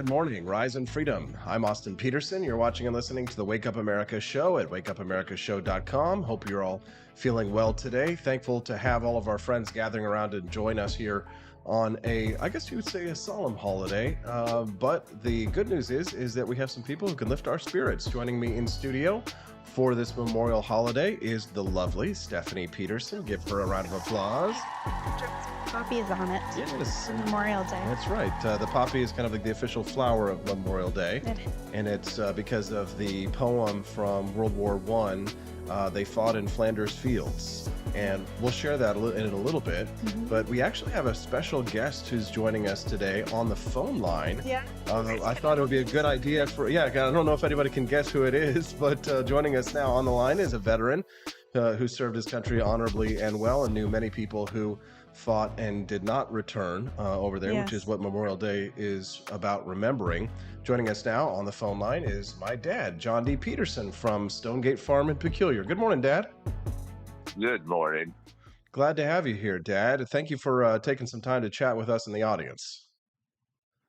Good morning, Rise and Freedom. I'm Austin Peterson. You're watching and listening to the Wake Up America show at wakeupAmericaShow.com. Hope you're all feeling well today. Thankful to have all of our friends gathering around and join us here on I guess you would say, a solemn holiday. But the good news is that we have some people who can lift our spirits. Joining me in studio for this memorial holiday is the lovely Stephanie Peterson. Give her a round of applause. Poppies on it. Yes. It's Memorial Day. That's right. The poppy is kind of like the official flower of Memorial Day. And it's because of the poem from World War One. They fought in Flanders Fields. And we'll share that in a little bit. Mm-hmm. But we actually have a special guest who's joining us today on the phone line. Yeah. I thought it would be a good idea I don't know if anybody can guess who it is, but joining us now on the line is a veteran who served his country honorably and well and knew many people who fought and did not return over there, yes, which is what Memorial Day is about, remembering. Joining us now on the phone line is my dad, John D. Peterson from Stonegate Farm in Peculiar. Good morning, Dad. Good morning. Glad to have you here, Dad. Thank you for taking some time to chat with us in the audience.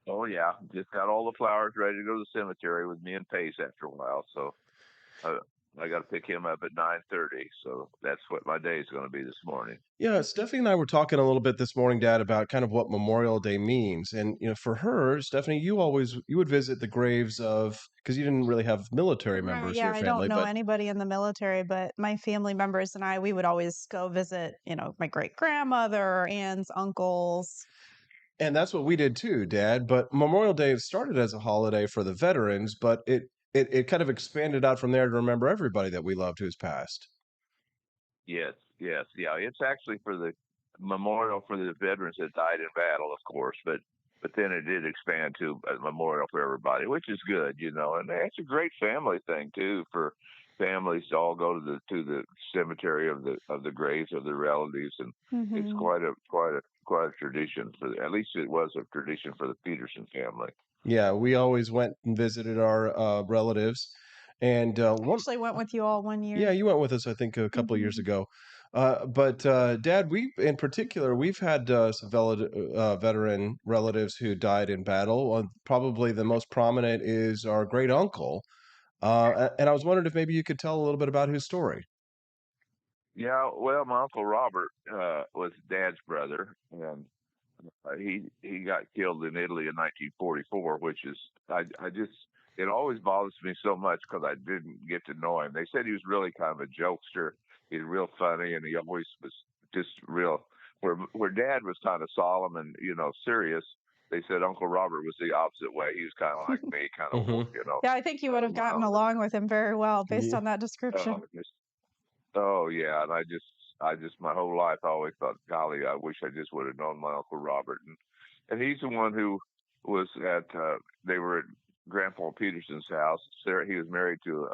Oh, yeah. Just got all the flowers ready to go to the cemetery with me and Pace after a while. So I got to pick him up at 9:30. So that's what my day is going to be this morning. Yeah, Stephanie and I were talking a little bit this morning, Dad, about kind of what Memorial Day means. And, for her, Stephanie, you would visit the graves of, because you didn't really have military members in your family. Yeah, I don't know anybody in the military, but my family members and we would always go visit, my great grandmother, aunts, uncles. And that's what we did too, Dad. But Memorial Day started as a holiday for the veterans, but it kind of expanded out from there to remember everybody that we loved who's passed. Yes. Yeah. It's actually for the memorial for the veterans that died in battle, of course, but then it did expand to a memorial for everybody, which is good, and it's a great family thing too, for families to all go to the cemetery of the graves of their relatives, and mm-hmm, it's quite a tradition at least it was a tradition for the Peterson family. Yeah, we always went and visited our relatives, and I actually went with you all one year. Yeah, you went with us, I think, a couple of years ago. But Dad, in particular, we've had some veteran relatives who died in battle. Probably the most prominent is our great uncle. And I was wondering if maybe you could tell a little bit about his story. Yeah, well, my Uncle Robert was Dad's brother, and he got killed in Italy in 1944, which is it always bothers me so much because I didn't get to know him. They said he was really kind of a jokester. He's real funny, and he always was just real. Where Dad was kind of solemn and serious, they said Uncle Robert was the opposite way. He was kind of like me, kind of mm-hmm, Yeah, I think you would have gotten along with him very well based on that description. Oh yeah, and I just my whole life I always thought, golly, I wish I just would have known my Uncle Robert, and he's the one who was they were at Grandpa Peterson's house. He was married to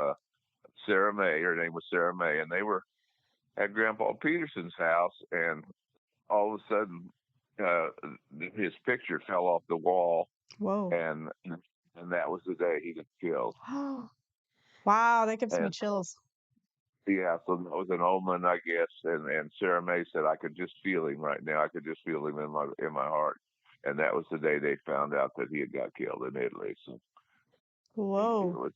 Sarah May. Her name was Sarah May, and they were at Grandpa Peterson's house, and all of a sudden his picture fell off the wall. Whoa! And that was the day he got killed. Wow, that gives me chills. Yeah, so that was an omen, I guess. And Sarah May said, I could just feel him right now. I could just feel him in my heart. And that was the day they found out that he had got killed in Italy. So, whoa!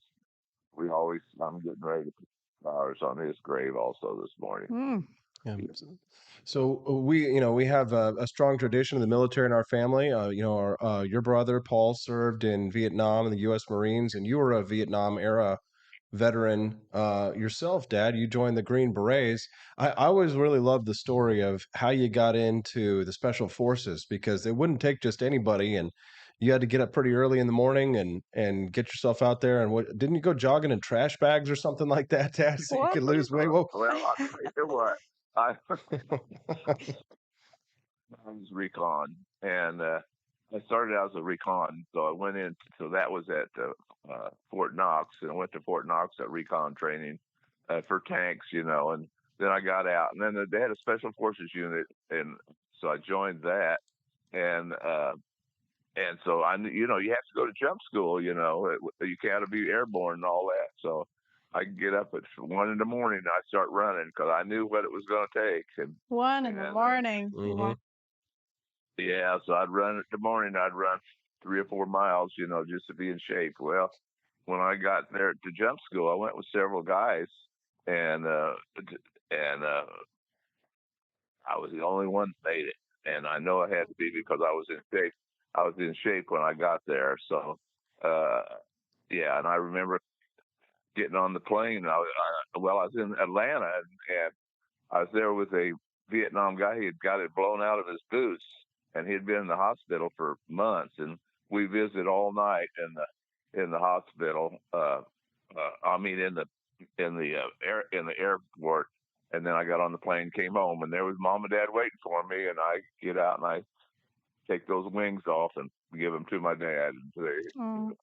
I'm getting ready to put flowers on his grave also this morning. Mm. Yeah. So we have a strong tradition in the military in our family. Your brother Paul served in Vietnam in the U.S. Marines, and you were a Vietnam era veteran yourself, Dad. You joined the Green Berets. I always really loved the story of how you got into the Special Forces, because they wouldn't take just anybody, and you had to get up pretty early in the morning and get yourself out there. And didn't you go jogging in trash bags or something like that, Dad, so you could lose weight? Well, I'll tell you what. I was recon, and I started out as a recon, so I went in. So that was at Fort Knox, and I went to Fort Knox at recon training for tanks, and then I got out, and then they had a special forces unit, and so I joined that, and so I, you have to go to jump school, you can't be airborne and all that, so I could get up at 1 in the morning and I'd start running because I knew what it was going to take. And 1 in the morning. Mm-hmm. Yeah, so I'd run in the morning. I'd run 3 or 4 miles, just to be in shape. Well, when I got there to jump school, I went with several guys, and I was the only one that made it, and I know I had to be because I was in shape. I was in shape when I got there, so uh, yeah. And I remember getting on the plane. I was in Atlanta, and I was there with a Vietnam guy. He had got it blown out of his boots, and he had been in the hospital for months. And we visited all night in the hospital. I mean, in the airport. And then I got on the plane, came home, and there was mom and dad waiting for me. And I get out and I take those wings off and give them to my dad. And say, Oh.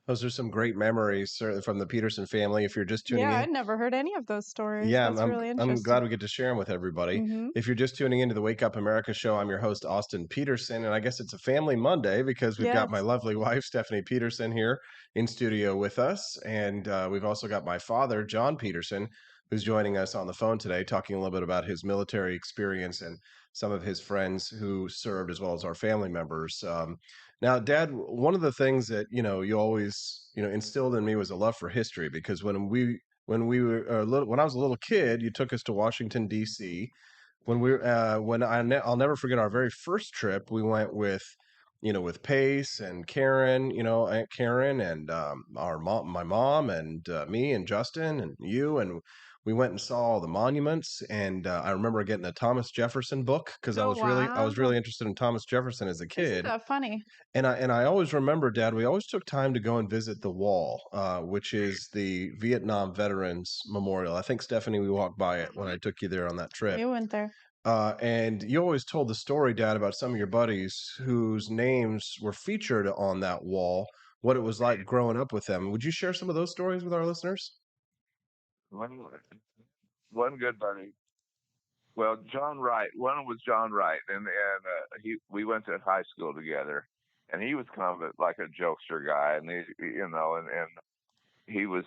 Those are some great memories, certainly from the Peterson family. If you're just tuning Yeah, in, I'd never heard any of those stories. yeah, That's really I'm glad interesting. we get to share them with everybody. Mhm. If you're just tuning into the Wake Up America show, I'm your host Austin Peterson, and I guess it's a family Monday because we've got my Yes. lovely wife Stephanie Peterson here in studio with us, and we've also got my father John Peterson, who's joining us on the phone today, talking a little bit about his military experience and some of his friends who served, as well as our family members. Now, Dad, one of the things that you always instilled in me was a love for history, because when we were when I was a little kid, you took us to Washington D.C. I'll never forget our very first trip. We went with Pace and Karen, Aunt Karen, and our mom, my mom, and me and Justin and you, and we went and saw all the monuments. And I remember getting a Thomas Jefferson book because Oh, I was really wow. interested in Thomas Jefferson as a Isn't kid. that funny? And I always remember, Dad, we always took time to go and visit the wall, which is the Vietnam Veterans Memorial. I think, Stephanie, we walked by it when I took you there on that trip. We went there. And you always told the story, Dad, about some of your buddies whose names were featured on that wall, what it was like growing up with them. Would you share some of those stories with our listeners? one good buddy. Well, John Wright. One was John Wright, and we went to high school together, and he was kind of like a jokester guy, and and he was.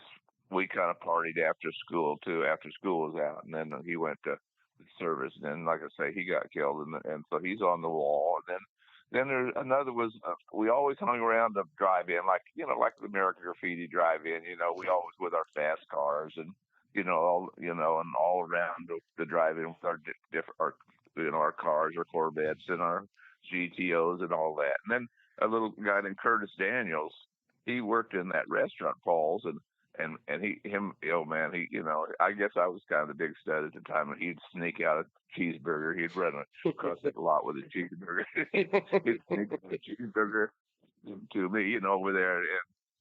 We kind of partied after school too. After school was out, and then he went to the service, and then, like I say, he got killed, and so he's on the wall. And then there's another was we always hung around the drive-in, like the American Graffiti drive-in. We always with our fast cars and and all around the drive-in with our different our cars, our Corvettes, and our GTOs and all that. And then a little guy named Curtis Daniels, he worked in that restaurant, Paul's, and man, I guess I was kind of the big stud at the time. And he'd sneak out a cheeseburger. He'd run across it a lot with a cheeseburger. He'd sneak out a cheeseburger to me, over there,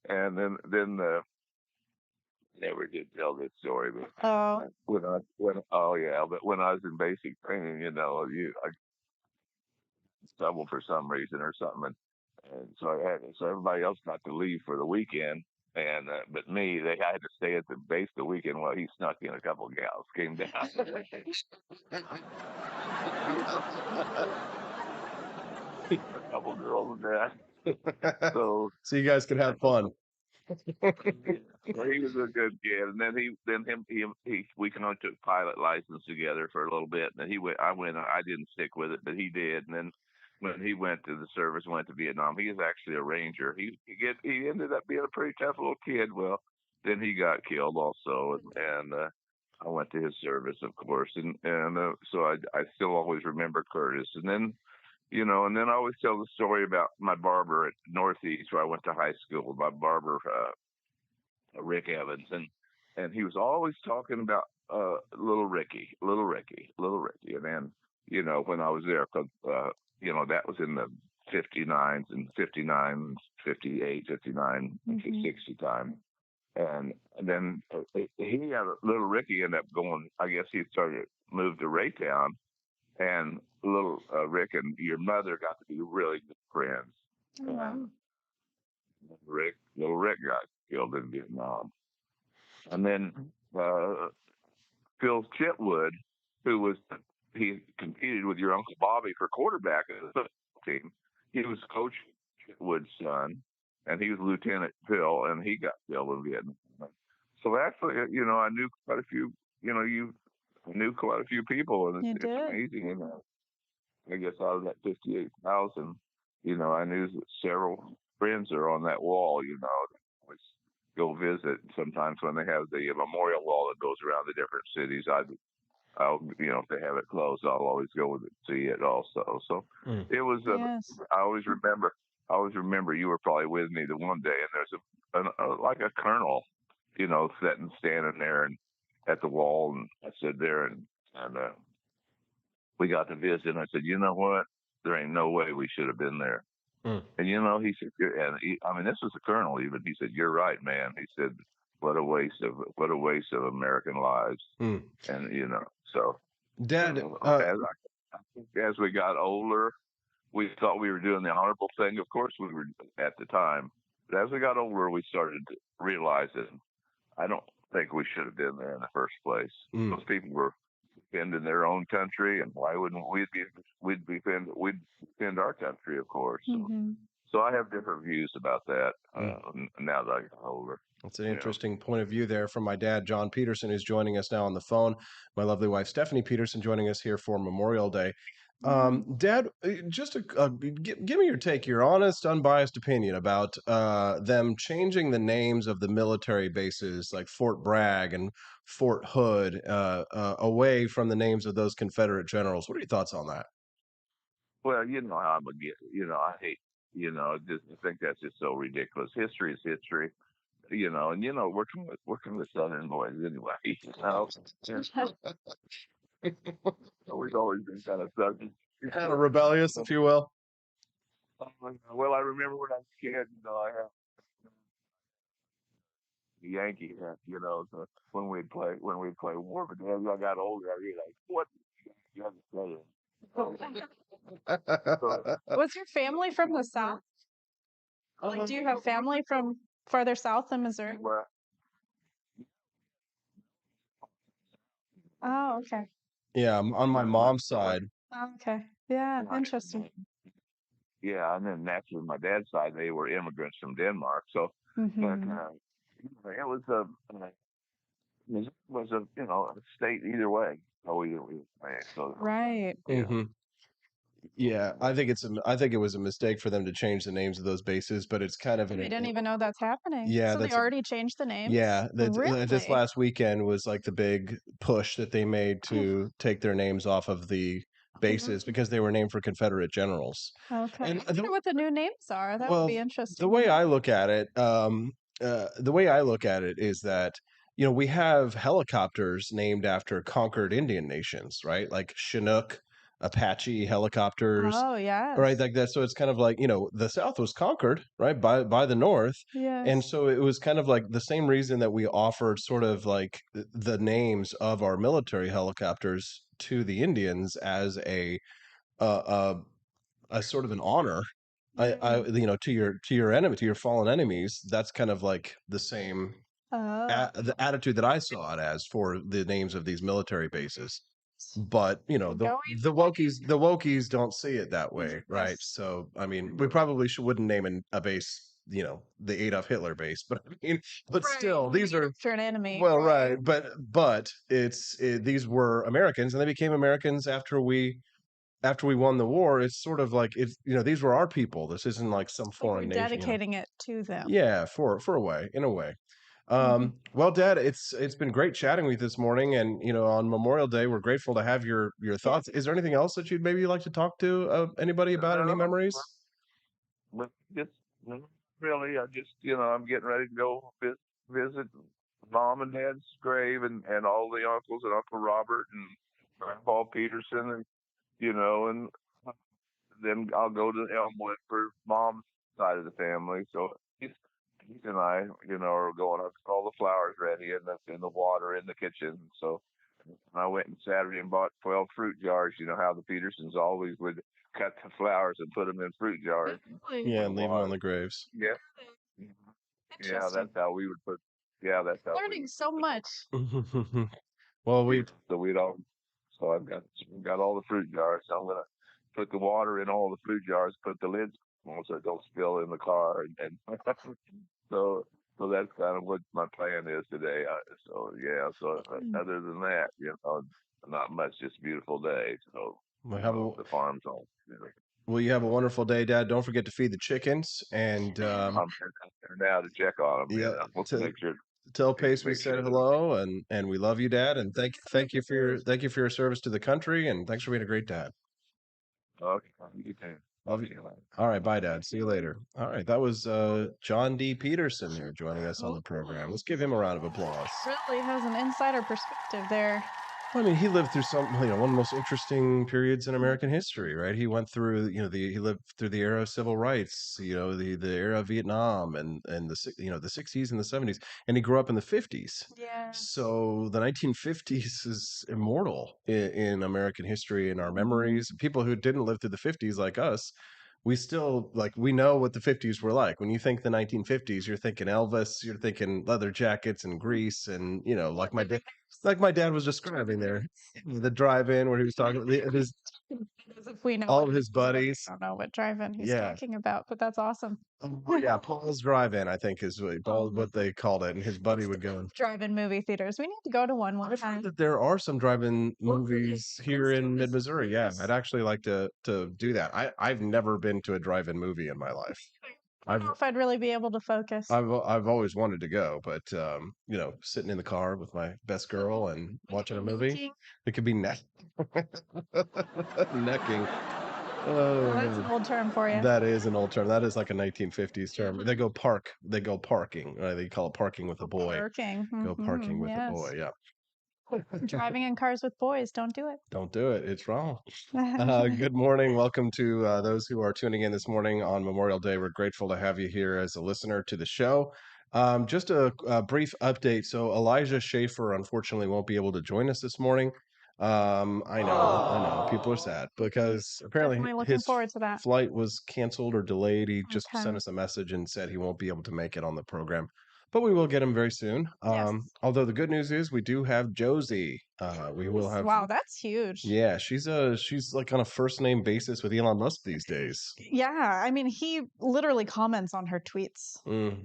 and then never did tell this story, but Oh, when I was in basic training, I stumbled for some reason or something, and so everybody else got to leave for the weekend, and but me, they had to stay at the base the weekend while he snuck in a couple of gals, came down, a couple of girls and that. So So you guys could have fun. well, he was a good kid, and we kind of took pilot license together for a little bit, and then he went. I didn't stick with it, but he did. And then when he went to the service, went to Vietnam, he was actually a ranger. He ended up being a pretty tough little kid. Well, then he got killed also, and I went to his service, of course, and so I still always remember Curtis. And then and then I always tell the story about my barber at Northeast, where I went to high school. My barber, Rick Evans, and he was always talking about little Ricky, little Ricky, little Ricky. And then when I was there, because that was in the 59s and 59, 58, 59, mhm. 60 time. And then he had little Ricky ended up going. I guess he started moved to Raytown, and little Rick and your mother got to be really good friends. Oh, wow. And little Rick got killed in Vietnam. And then Phil Chitwood, he competed with your Uncle Bobby for quarterback of the football team. He was Coach Chitwood's son, and he was Lieutenant Phil, and he got killed in Vietnam. So actually, I knew quite a few. You knew quite a few people, and You it's did. amazing. I guess out of that 58,000, I knew several friends are on that wall. Always go visit. Sometimes when they have the memorial wall that goes around the different cities, if they have it closed, I'll always go and see it also. So Mm. it was. Yes. I always remember. I always remember you were probably with me the one day, and there's like a colonel, sitting standing there and at the wall, and I stood there and we got to visit. And I said, you know what? There ain't no way we should have been there. Mm. And he said, I mean, this was the colonel even. He said, "You're right, man." He said, what a waste of American lives." Mm. And so Dad, as we got older, we thought we were doing the honorable thing. Of course, we were at the time, but as we got older, we started to realize that I don't think we should have been there in the first place. mm. Those people were defending their own country, and why wouldn't we'd defend our country, of course. Hmm. So I have different views about that Mm. now that I get older. That's an Yeah. interesting point of view there from my dad, John Peterson, who's joining us now on the phone. My lovely wife, Stephanie Peterson, joining us here for Memorial Day. Yeah. Dad, just give me your take, your honest, unbiased opinion about them changing the names of the military bases like Fort Bragg and Fort Hood away from the names of those Confederate generals. What are your thoughts on that? Well, you know how I'm against. I hate. Just I think that's just so ridiculous. History is history. And we're from the Southern boys anyway. We've always been kind of Southern. Kind of rebellious, if you will. Well, I remember when I was a kid. I had the Yankee hat. So when we'd play war. But as I got older, I realized what you have to say. So, Was your family from the South? Like, do you have family from farther south than Missouri? well, Oh, okay. Yeah, on my mom's I went. side. Oh, okay. Yeah, I, interesting. yeah, and then naturally, my dad's side, they were immigrants from Denmark. So, but Hmm. it was a state either way. So either way. So Right. yeah. hmm Yeah, I think it was a mistake for them to change the names of those bases, but it's kind of We an didn't even know that's happening. yeah, So they that's already changed the names? yeah, this Really? last weekend was like the big push that they made to take their names off of the bases because they were named for Confederate generals. Okay. I And wonder what the new names are. That would well, be the interesting to way know. I look at it, the way I look at it is that we have helicopters named after conquered Indian nations, right? Like Chinook, Apache helicopters, Oh, right? yes. Like that. So it's kind of like the South was conquered, right, by the North, and Yes. so it was kind of like the same reason that we offered sort of like the names of our military helicopters to the Indians as a a sort of an honor. To your enemy, to your fallen enemies. That's kind of like the same Oh. the attitude that I saw it as for the names of these military bases. But Go the Wokies don't see it that way, right? Yes. So I mean, we probably wouldn't name a base, the Adolf Hitler base, but I mean, but Right. still, these are For an enemy. well, right. But these were Americans, and they became Americans after we won the war. It's sort of like these were our people. This isn't like some Like we're foreign nation. dedicating it to them. Yeah, for a way, in a way. Hmm. Well, Dad, it's been great chatting with you this morning, and on Memorial Day, we're grateful to have your Yeah. thoughts. Is there anything else that you'd maybe like to talk to anybody about? Any No, memories? but just really, I just I'm getting ready to go visit Mom and Dad's grave and all the uncles and Uncle Robert and Grandpa Peterson and then I'll go to Elmwood for Mom's side of the family. So he's and I are going up to all the flowers ready and the water in the kitchen. So I went on Saturday and bought 12 fruit jars. You know how the Petersons always would cut the flowers and put them in fruit jars and Really Yeah, put and leave them on water. the graves. Yeah, yeah, interesting. that's how we would put. Yeah, that's how we Learning would so put much. Well, the. we So we'd all. So I've got all the fruit jars. So I'm gonna put the water in all the fruit jars. Put the lids on so it don't spill in the car. And so that's kind of what my plan is today. So yeah. So Mm. other than that, not much. Just a beautiful day. So we have a the farm's all. Well, you have a wonderful day, Dad. Don't forget to feed the chickens, and I'm there now to check on them. yeah, We'll to make sure tell Pace we make said sure they're hello, and we love you, Dad, and thank you for your service to the country, and thanks for being a great dad. okay. You too. Love you. All right, bye, Dad. See you later. All right, that was John D. Peterson here joining us on the program. Let's give him a round of applause. Really has an insider perspective there. Well, I mean, he lived through one of the most interesting periods in American history, right? He went through, he lived through the era of civil rights, the era of Vietnam and the 60s and the 70s, and he grew up in the 50s. Yeah. So the 1950s is immortal in American history, in our memories. People who didn't live through the 50s like us, we know what the 50s were like. When you think the 1950s, you're thinking Elvis, you're thinking leather jackets and Grease, and like my dad was describing there, the drive-in where he was talking his As if we know all what of his buddies. I don't know what drive-in he's Yeah. talking about, but that's awesome. Yeah, Paul's Drive-In, I think is what they called it, and his buddy would go and Drive-in movie theaters. We need to go to one I've heard time. that there are some drive-in movies here in mid-Missouri. Yeah, I'd actually like to do that. I've never been to a drive-in movie in my life. I don't know if I'd really be able to focus. I've always wanted to go, but sitting in the car with my best girl and watching a movie, it could be necking. Oh, that's Oh, an old term for you. that is an old term. That is like a 1950s term. They go parking. They call it parking with a boy. Parking. Go parking with a Yes. boy. Yeah. Driving in cars with boys, don't do it. Don't do it. It's wrong. Good morning. Welcome to those who are tuning in this morning on Memorial Day. We're grateful to have you here as a listener to the show. Just a brief update. So Elijah Schaefer unfortunately won't be able to join us this morning. I know. People are sad because apparently Definitely looking his forward to that. flight was canceled or delayed. He just Okay. sent us a message and said he won't be able to make it on the program. But we will get him very soon. Yes. Although the good news is we do have Josie. We will have. Wow, that's huge. Yeah, she's like on a first name basis with Elon Musk these days. Yeah, I mean, he literally comments on her tweets,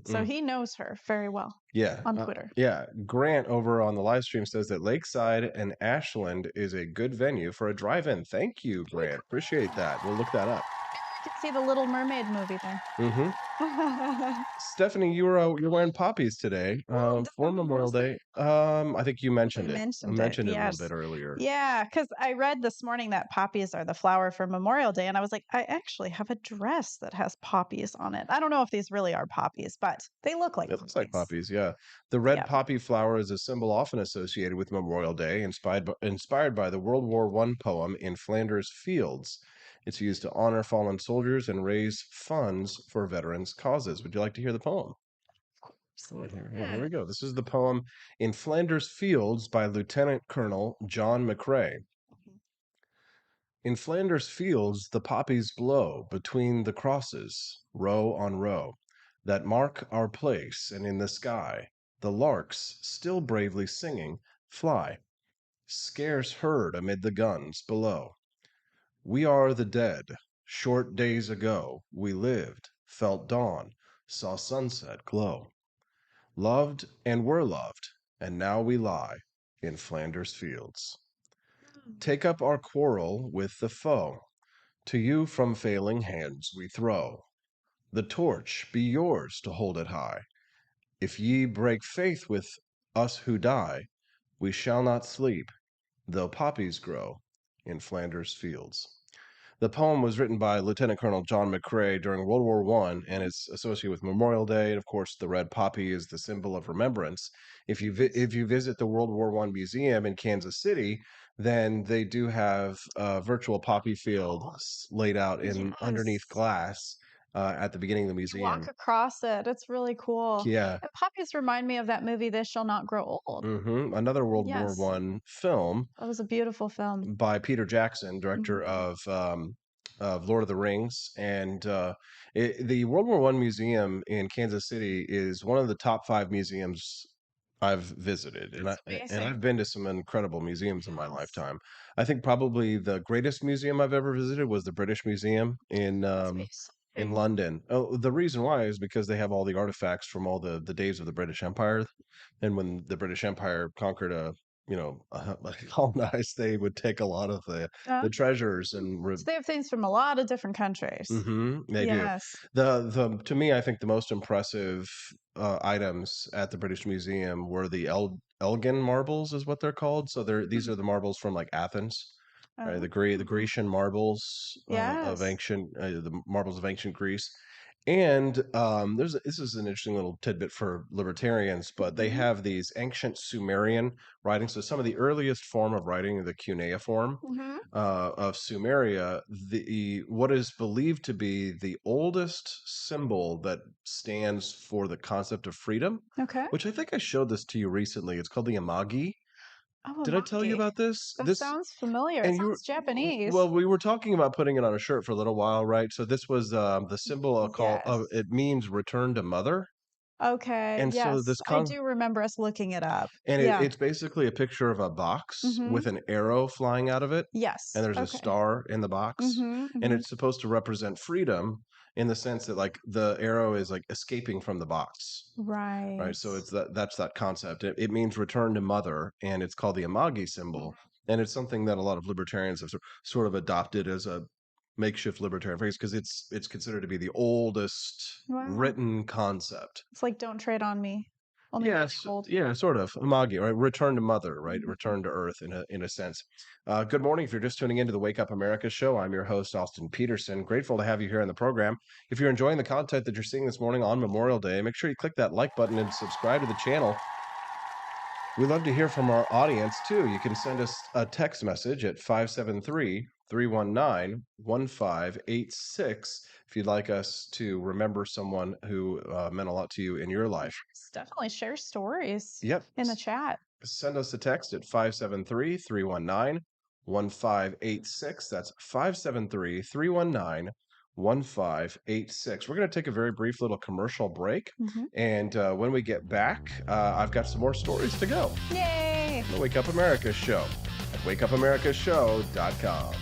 so he knows her very well. Yeah, on Twitter. Yeah, Grant over on the live stream says that Lakeside and Ashland is a good venue for a drive-in. Thank you, Grant. Appreciate that. We'll look that up. You can see the Little Mermaid movie there. Stephanie, you're wearing poppies today for Memorial Day. I think you mentioned it. I mentioned it a little bit earlier. Yeah, because I read this morning that poppies are the flower for Memorial Day, and I was like, I actually have a dress that has poppies on it. I don't know if these really are poppies, but they look like it looks like poppies. Yeah, the red poppy flower is a symbol often associated with Memorial Day, inspired by the World War I poem "In Flanders Fields." It's used to honor fallen soldiers and raise funds for veterans' causes. Would you like to hear the poem? Here we go. This is the poem "In Flanders Fields" by Lieutenant Colonel John McCrae. In Flanders fields the poppies blow between the crosses, row on row, that mark our place, and in the sky the larks, still bravely singing, fly, scarce heard amid the guns below. We are the dead. Short days ago we lived, felt dawn, saw sunset glow, loved and were loved, and now we lie in Flanders fields. Take up our quarrel with the foe. To you from failing hands we throw. The torch be yours to hold it high. If ye break faith with us who die, we shall not sleep, though poppies grow in Flanders fields. The poem was written by Lieutenant Colonel John McCrae during World War I and is associated with Memorial Day. And of course, the red poppy is the symbol of remembrance. If you visit the World War I museum in Kansas City, then they do have a virtual poppy field laid out in underneath glass at the beginning of the museum. Walk across it. It's really cool. Yeah. And poppies remind me of that movie, This Shall Not Grow Old. Another World War I film. That was a beautiful film. By Peter Jackson, director of Lord of the Rings. And the World War I Museum in Kansas City is one of the top 5 museums I've visited. And I've been to some incredible museums in my lifetime. I think probably the greatest museum I've ever visited was the British Museum in London. Oh, the reason why is because they have all the artifacts from all the days of the British Empire, and when the British Empire conquered colonized, they would take a lot of Uh, the treasures and so they have things from a lot of different countries. they do. Yes. The to me, I think the most impressive items at the British Museum were the Elgin marbles, is what they're called. So these Hmm. are the marbles from like Athens, right? Oh. The Grecian marbles Yes. the marbles of ancient Greece. And this is an interesting little tidbit for libertarians, but they Hmm. have these ancient Sumerian writings. So some of the earliest form of writing, the cuneiform Hmm. of Sumeria, the what is believed to be the oldest symbol that stands for the concept of freedom, Okay. which I think I showed this to you recently. It's called the Amagi. Oh, a Did I tell you monkey. about this? That sounds familiar. It And you sounds well, Japanese. we were talking about putting it on a shirt for a little while, right? So this was the symbol called, Yes. it means return to mother. Okay. And so Yes. I do remember us looking it up. Yeah. it's basically a picture of a box Hmm. with an arrow flying out of it, and Yes. there's a Okay. star in the box, Hmm. and Hmm. it's supposed to represent freedom in the sense that like the arrow is like escaping from the box. Right, Right. so that's that concept. It means return to mother, and it's called the Amagi symbol, and it's something that a lot of libertarians have sort of adopted as a makeshift libertarian phrase because it's considered to be the oldest Wow. written concept. It's like don't trade on me. Only really Yes, old. yeah, sort of. Amagi, right? Return to mother, right? Mhm. Return to earth in a sense. Good morning. If you're just tuning into the Wake Up America show, I'm your host, Austin Peterson. Grateful to have you here in the program. If you're enjoying the content that you're seeing this morning on Memorial Day, make sure you click that like button and subscribe to the channel. We love to hear from our audience too. You can send us a text message at 573-319-1586 if you'd like us to remember someone who meant a lot to you in your life. Yes, definitely share stories Yep. in the chat. Send us a text at 573-319-1586. That's 573-319-1586. We're going to take a very brief little commercial break. Hmm. And when we get back, I've got some more stories to go. Yay! The Wake Up America Show at wakeupAmericaShow.com.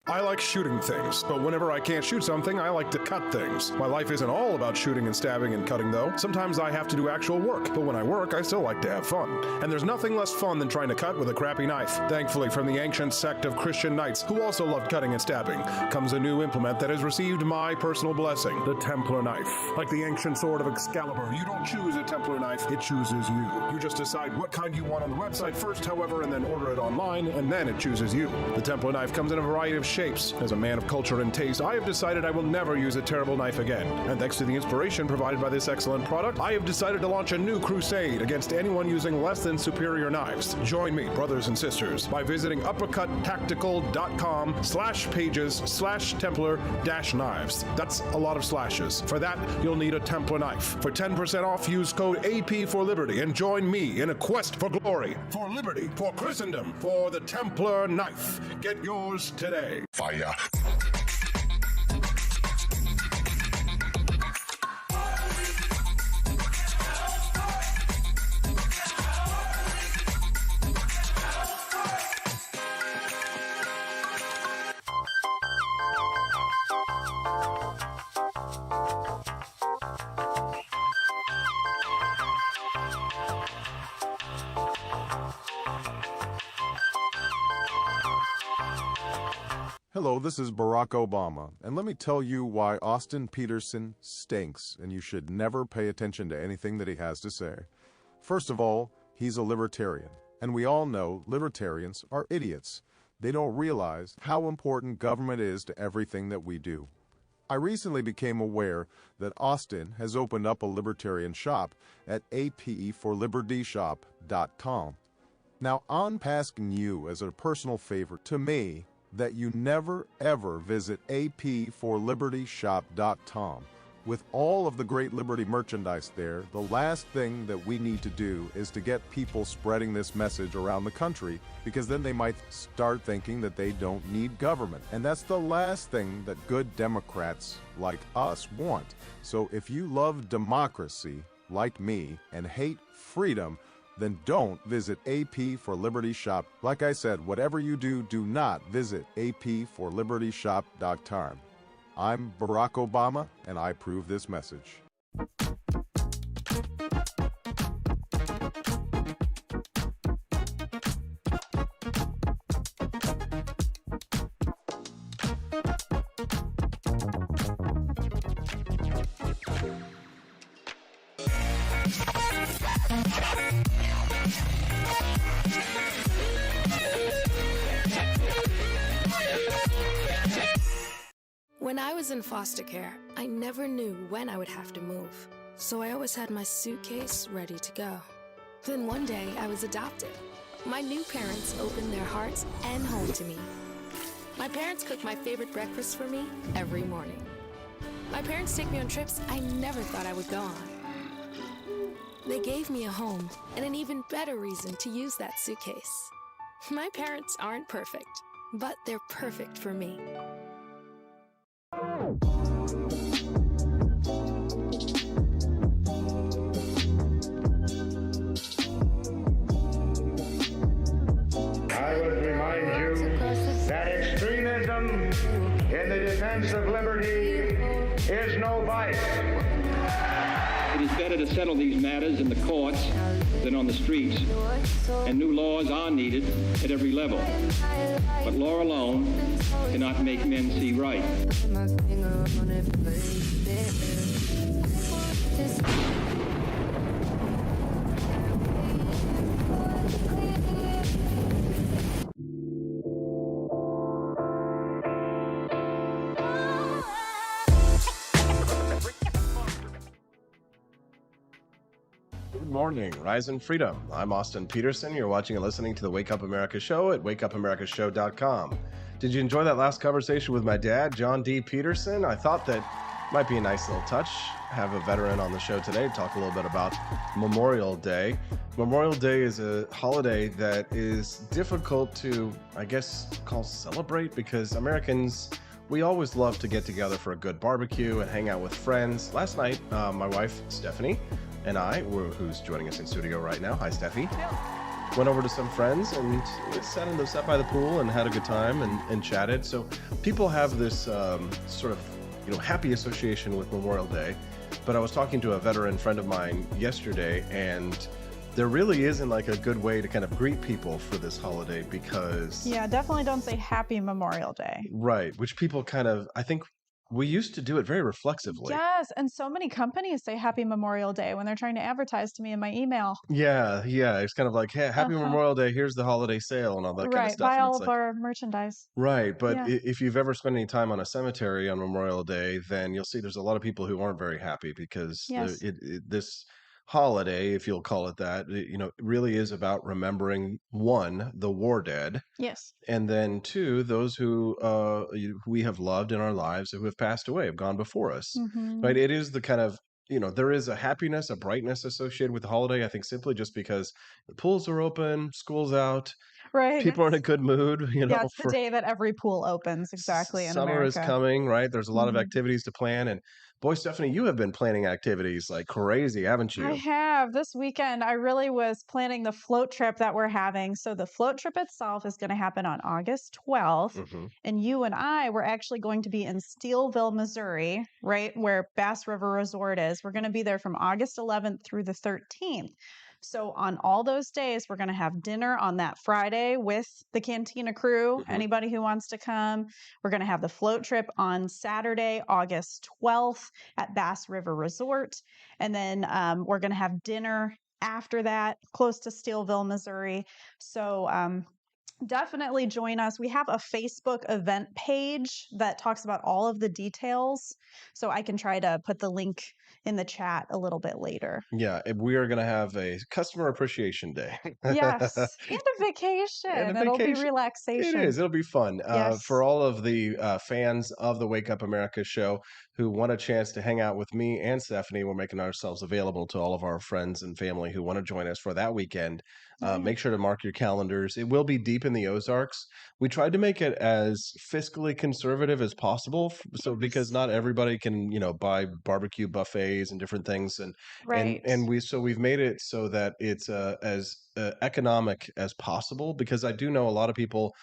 I like shooting things, but whenever I can't shoot something, I like to cut things. My life isn't all about shooting and stabbing and cutting, though. Sometimes I have to do actual work, but when I work, I still like to have fun. And there's nothing less fun than trying to cut with a crappy knife. Thankfully, from the ancient sect of Christian knights, who also loved cutting and stabbing, comes a new implement that has received my personal blessing, the Templar knife. Like the ancient sword of Excalibur, you don't choose a Templar knife, it chooses you. You just decide what kind you want on the website first, however, and then order it online, and then it chooses you. The Templar knife comes in a variety of shapes. As a man of culture and taste, I have decided I will never use a terrible knife again. And thanks to the inspiration provided by this excellent product, I have decided to launch a new crusade against anyone using less than superior knives. Join me, brothers and sisters, by visiting uppercuttactical.com/pages/Templar-knives. That's a lot of slashes. For that, you'll need a Templar knife. For 10% off, use code AP for Liberty and join me in a quest for glory, for liberty, for Christendom, for the Templar knife. Get yours today. Fire. Hello, this is Barack Obama, and let me tell you why Austin Peterson stinks, and you should never pay attention to anything that he has to say. First of all, he's a libertarian, and we all know libertarians are idiots. They don't realize how important government is to everything that we do. I recently became aware that Austin has opened up a libertarian shop at apeforlibertyshop.com. Now, I'm asking you as a personal favor to me that you never ever visit apeforlibertyshop.com. With all of the great Liberty merchandise there, the last thing that we need to do is to get people spreading this message around the country, because then they might start thinking that they don't need government. And that's the last thing that good Democrats like us want. So if you love democracy, like me, and hate freedom, then don't visit AP for Liberty Shop. Like I said, whatever you do, do not visit aporlibertyshop.com. I'm Barack Obama, and I approve this message. When I was in foster care, I never knew when I would have to move, so I always had my suitcase ready to go. Then one day, I was adopted. My new parents opened their hearts and home to me. My parents cook my favorite breakfast for me every morning. My parents take me on trips I never thought I would go on. They gave me a home and an even better reason to use that suitcase. My parents aren't perfect, but they're perfect for me. I would remind you that extremism in the defense of liberty is no vice. It is better to settle these matters in the courts than on the streets, and new laws are needed at every level. But law alone cannot make men see right. Good morning, Rise and Freedom. I'm Austin Peterson. You're watching and listening to the Wake Up America Show at wakeupAmericaShow.com. Did you enjoy that last conversation with my dad, John D. Peterson? I thought that might be a nice little touch. Have a veteran on the show today to talk a little bit about Memorial Day. Memorial Day is a holiday that is difficult to, I guess, celebrate, because Americans, we always love to get together for a good barbecue and hang out with friends. Last night, my wife, Stephanie, and I, who's joining us in studio right now. Hi, Steffi. Went over to some friends and sat by the pool and had a good time and chatted. So people have this sort of happy association with Memorial Day. But I was talking to a veteran friend of mine yesterday, and there really isn't like a good way to kind of greet people for this holiday, because definitely don't say Happy Memorial Day. Right, which people kind of, I think we used to do it very reflexively. Yes, and so many companies say Happy Memorial Day when they're trying to advertise to me in my email. Yeah, it's kind of like, hey, Happy Memorial Day, here's the holiday sale and all that kind of stuff. Buy And all it's of like, our merchandise. right, but if you've ever spent any time on a cemetery on Memorial Day, then you'll see there's a lot of people who aren't very happy, because Yes. this holiday, if you'll call it that, really is about remembering, one, the war dead, Yes. and then two, those who we have loved in our lives, who have passed away, have gone before us. Mhm. Right? It is the kind of, there is a happiness, a brightness associated with the holiday, I think, simply just because the pools are open, school's out, Right. people are in a good mood, Yeah, it's the for day that every pool opens, exactly, in summer is America. coming, right? There's a lot of Mhm. activities to plan. And boy, Stephanie, you have been planning activities like crazy, haven't I you? have. This weekend, I really was planning the float trip that we're having. So the float trip itself is going to happen on August 12th. Mm-hmm. And you and I were actually going to be in Steelville, Missouri, right where Bass River Resort is. We're going to be there from August 11th through the 13th. So on all those days, we're going to have dinner on that Friday with the Cantina crew, Mm-hmm. anybody who wants to come. We're going to have the float trip on Saturday, August 12th at Bass River Resort. And then we're going to have dinner after that, close to Steelville, Missouri. So definitely join us. We have a Facebook event page that talks about all of the details. So I can try to put the link in the chat a little bit later. Yeah, and we are going to have a customer appreciation day. Yes. And a vacation. And a It'll be vacation. It relaxation. is. It'll be fun. For Yes. all of the fans of the Wake Up America show who want a chance to hang out with me and Stephanie, we're making ourselves available to all of our friends and family who want to join us for that weekend. Make sure to mark your calendars. It will be deep in the Ozarks. We tried to make it as fiscally conservative as possible, so because not everybody can, buy barbecue buffets and different things, and Right. we've made it so that it's as economic as possible, because I do know a lot of people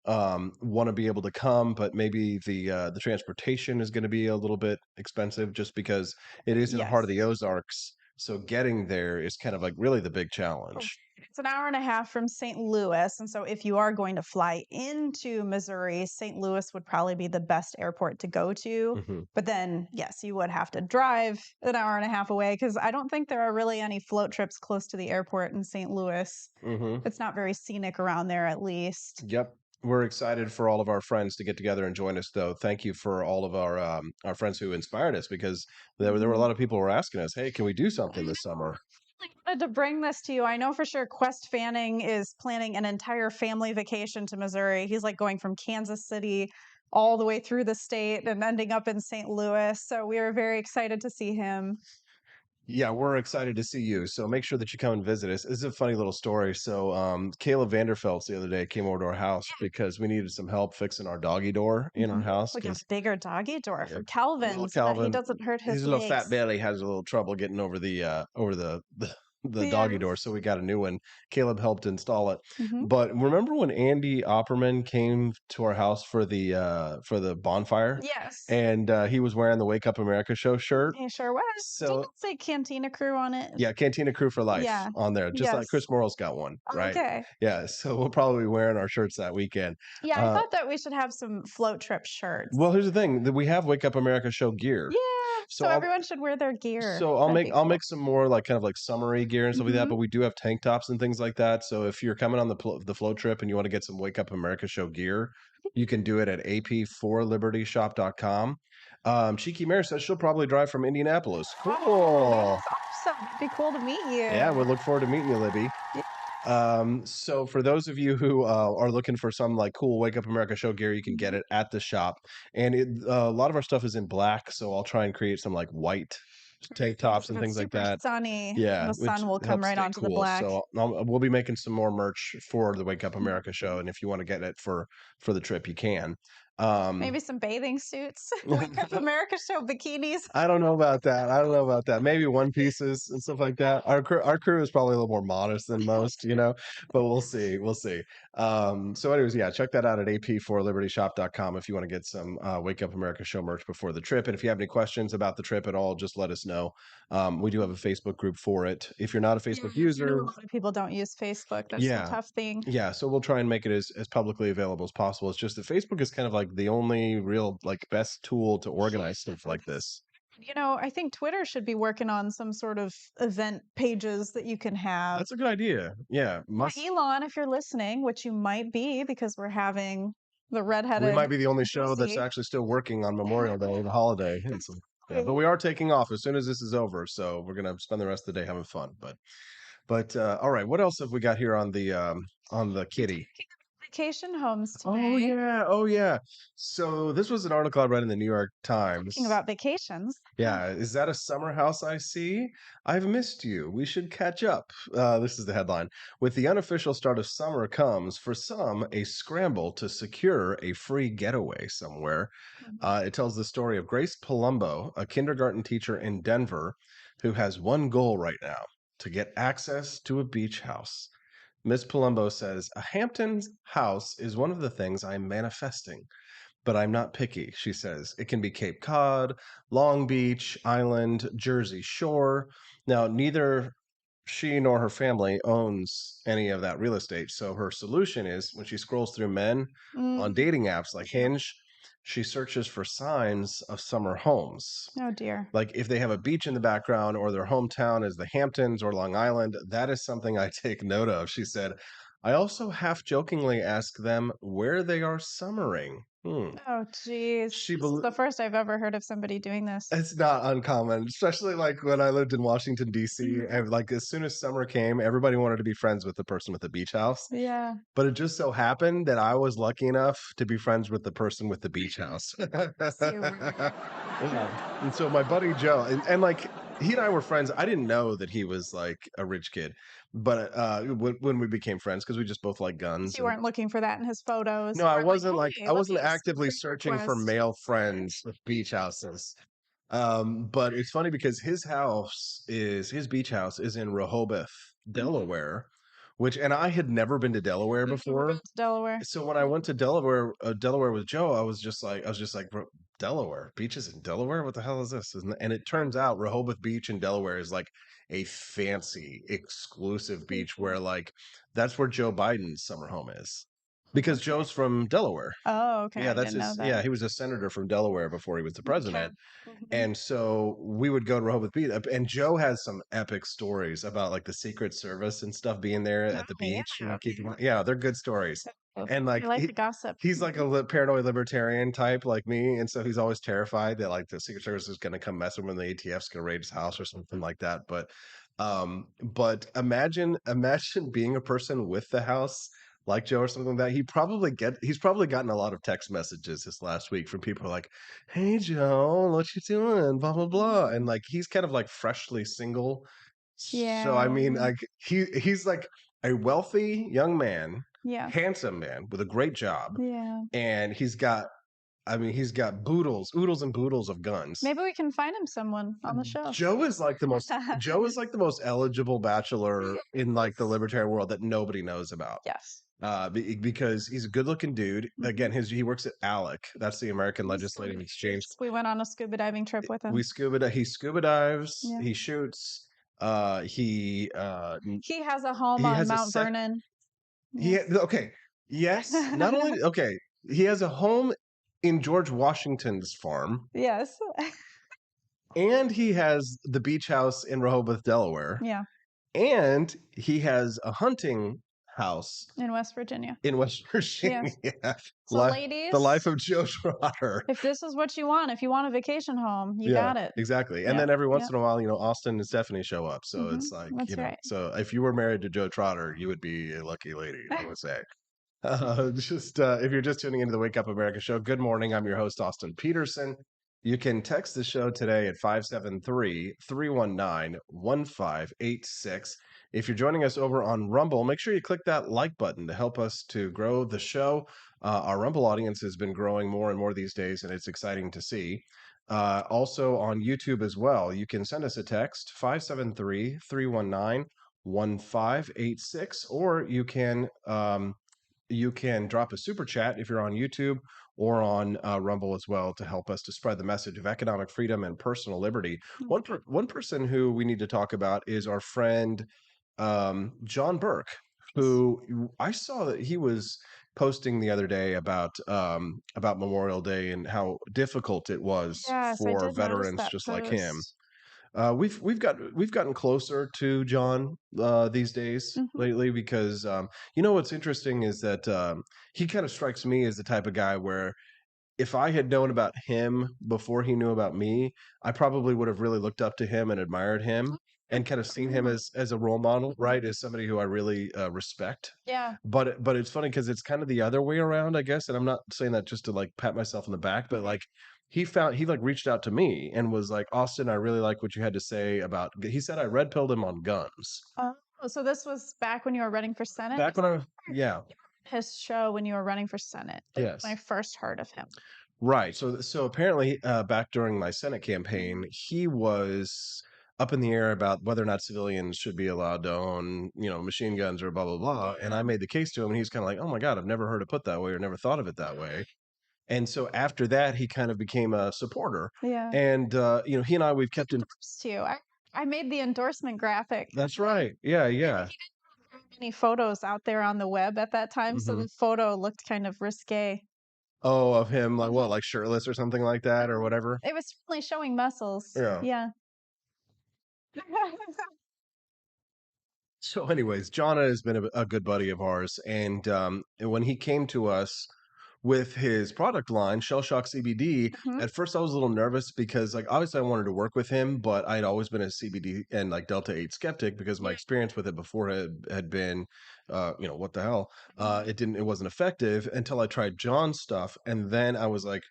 want to be able to come, but maybe the transportation is going to be a little bit expensive just because it is in the heart of Yes. the Ozarks. So getting there is kind of like really the big challenge. It's an hour and a half from St. Louis. And so if you are going to fly into Missouri, St. Louis would probably be the best airport to go to. Hmm. But then, yes, you would have to drive an hour and a half away, because I don't think there are really any float trips close to the airport in St. Louis. Hmm. It's not very scenic around there, at least. Yep. We're excited for all of our friends to get together and join us, though. Thank you for all of our friends who inspired us, because there were a lot of people who were asking us, "Hey, can we do something this summer?" I wanted to bring this to you. I know for sure Quest Fanning is planning an entire family vacation to Missouri. He's like going from Kansas City all the way through the state and ending up in St. Louis. So we were very excited to see him. Yeah, we're excited to see you. So make sure that you come and visit us. This is a funny little story. So Caleb Vanderfelt's the other day came over to our house because we needed some help fixing our doggy door in our house, Like a because bigger doggy door for little Calvin, so that he Calvin, doesn't hurt his his little fat legs. belly has a little trouble getting over the doggy door. So Yes. we got a new one. Caleb helped install it. Mhm. But remember when Andy Opperman came to our house for the bonfire, Yes. and he was wearing the Wake Up America show shirt? He sure was. Didn't So it say Cantina Crew on it? yeah, Cantina Crew for life Yeah. on there, just like Chris Yes. Morrow's got one, right? Okay. Yeah, so we'll probably be wearing our shirts that weekend. Yeah, I thought that we should have some float trip shirts. Well, here's the thing, that we have Wake Up America show gear. Yeah. So So I'll everyone should wear their gear. so I'll That'd make be I'll cool. make some more like kind of like summery gear and stuff like that, but Mhm. we do have tank tops and things like that. So if you're coming on the float trip and you want to get some Wake Up America show gear, you can do it at ap4libertyshop.com. Cheeky Mare says she'll probably drive from Indianapolis. Oh, Cool. that's awesome. It'd be cool to meet you. Yeah, we look forward to meeting you, Libby. So for those of you who are looking for some like cool Wake Up America show gear, you can get it at the shop, and a lot of our stuff is in black. So I'll try and create some like white tank tops and It's things like super that. sunny. Yeah, The which sun will come helps right stay onto the cool. black. So we'll be making some more merch for the Wake Up America show, and if you want to get it for the trip, you can. Maybe some bathing suits. Wake Up America show bikinis. I don't know about that. I don't know about that. Maybe one pieces and stuff like that. Our crew is probably a little more modest than most, but we'll see. We'll see. So anyways, yeah, check that out at ap4libertyshop.com if you want to get some Wake Up America show merch before the trip. And if you have any questions about the trip at all, just let us know. We do have a Facebook group for it. If you're not a Facebook user, A lot of people don't use Facebook. That's yeah. the tough thing. Yeah, so we'll try and make it as publicly available as possible. It's just that Facebook is kind of like the only real like best tool to organize stuff like this. I think Twitter should be working on some sort of event pages that you can have. That's a good idea. Yeah, Elon, if you're listening, which you might be, because we're having the redheaded. we might be the only show that's Lucy. actually still working on Memorial Day, the holiday. Yeah, but we are taking off as soon as this is over, so we're gonna spend the rest of the day having fun. But all right, what else have we got here on the kitty? Vacation homes today. Oh yeah. So this was an article I read in the New York Times. Talking about vacations. Yeah, is that a summer house I see? I've missed you. We should catch up. This is the headline. With the unofficial start of summer comes, for some, a scramble to secure a free getaway somewhere. It tells the story of Grace Palumbo, a kindergarten teacher in Denver, who has one goal right now: to get access to a beach house. Miss Palumbo says, a Hamptons house is one of the things I'm manifesting. But I'm not picky, she says. It can be Cape Cod, Long Beach, Island, Jersey Shore. Now, neither she nor her family owns any of that real estate. So her solution is, when she scrolls through men on dating apps like Hinge, she searches for signs of summer homes. Oh dear. Like if they have a beach in the background or their hometown is the Hamptons or Long Island, that is something I take note of. She said, I also half jokingly ask them where they are summering. Oh, geez. She This is bel the first I've ever heard of somebody doing this. It's not uncommon, especially like when I lived in Washington, D.C. And like as soon as summer came, everybody wanted to be friends with the person with the beach house. Yeah. But it just so happened that I was lucky enough to be friends with the person with the beach house. Yeah. And so my buddy Joe, and like he and I were friends. I didn't know that he was like a rich kid, but when we became friends, because we just both like guns. You weren't looking for that in his photos. No, You I weren't wasn't like "Hey, I let wasn't me send a actively friend searching for request." male friends with beach houses. But it's funny because his beach house is in Rehoboth, Delaware, and I had never been to Delaware I've never before. been to Delaware. So when I went to Delaware with Joe, I was just like, "Bro, Delaware, beaches in Delaware? What the hell is this?" And it turns out Rehoboth Beach in Delaware is like a fancy, exclusive beach where like that's where Joe Biden's summer home is. Because Joe's from Delaware. Oh, okay. Yeah, I that's didn't know his. that. Yeah, he was a senator from Delaware before he was the Okay. president. Mhm. And so we would go to Rehoboth Beach, and Joe has some epic stories about like the Secret Service and stuff being there at the Oh, yeah. beach. Yeah, they're good stories. And I like like the gossip. he's like a paranoid libertarian type like me, and so he's always terrified that like the Secret Service is going to come mess with him and the ATF's going to raid his house or something like that. But imagine being a person with the house like Joe or something like that. He's probably gotten a lot of text messages this last week from people like, "Hey Joe, what you doing?" Blah blah blah, and like he's kind of like freshly single. So I mean, Yeah. like he's like a wealthy young man, Yeah. handsome man with a great job, Yeah. and he's got oodles and boodles of guns. Maybe we can find him someone on the show. Joe is like the most eligible bachelor in like the libertarian world that nobody knows about. Yes. Because he's a good-looking dude. Again, he works at ALEC. That's the American Legislative Exchange. We went on a scuba diving trip with him. He scuba dives. Yeah. He shoots. He has a home on Mount Vernon. Okay. Yes. Not only okay. He has a home in George Washington's farm. Yes. And he has the beach house in Rehoboth, Delaware. Yeah. And he has a hunting house in West Virginia. In West Virginia. Yeah. So ladies, the life of Joe Trotter. If this is what you want, if you want a vacation home, you got it. Exactly. And then every once in a while, Austin and Stephanie show up. So it's like, That's right. So if you were married to Joe Trotter, you would be a lucky lady, I would say. If you're just tuning into the Wake Up America show, good morning. I'm your host, Austin Peterson. You can text the show today at 573-319-1586. If you're joining us over on Rumble, make sure you click that like button to help us to grow the show. Our Rumble audience has been growing more and more these days, and it's exciting to see. Also on YouTube as well, you can send us a text, 573-319-1586, or you can drop a super chat if you're on YouTube or on Rumble as well to help us to spread the message of economic freedom and personal liberty. One person who we need to talk about is our friend John Burke, who I saw that he was posting the other day about Memorial Day and how difficult it was for veterans just like him. We've gotten closer to John these days lately because what's interesting is that he kind of strikes me as the type of guy where if I had known about him before he knew about me, I probably would have really looked up to him and admired him and kind of seen him as a role model, right? As somebody who I really respect. Yeah. But it's funny because it's kind of the other way around, I guess. And I'm not saying that just to like pat myself on the back, but like he reached out to me and was like, Austin, I really like what you had to say about. He said I red pilled him on guns. Oh, so this was back when you were running for Senate? Back when his show when you were running for Senate. Yes. When I first heard of him. Right. So apparently back during my Senate campaign, he was up in the air about whether or not civilians should be allowed to own, machine guns or blah, blah, blah. And I made the case to him and he's kind of like, oh my God, I've never heard it put that way or never thought of it that way. And so after that, he kind of became a supporter. Yeah. And, he and we've kept in. I made the endorsement graphic. That's right. Yeah. Yeah. Any photos out there on the web at that time, so the photo looked kind of risque. Oh, of him, like what, like shirtless or something like that, or whatever. It was really showing muscles. Yeah. Yeah. So, anyways, John has been a good buddy of ours, and when he came to us with his product line, Shell Shock CBD, Mhm. at first I was a little nervous because, like, obviously I wanted to work with him, but I'd always been a CBD and like Delta 8 skeptic because my Yeah. experience with it before had been, what the hell? Mhm. It wasn't effective until I tried John's stuff, and then I was like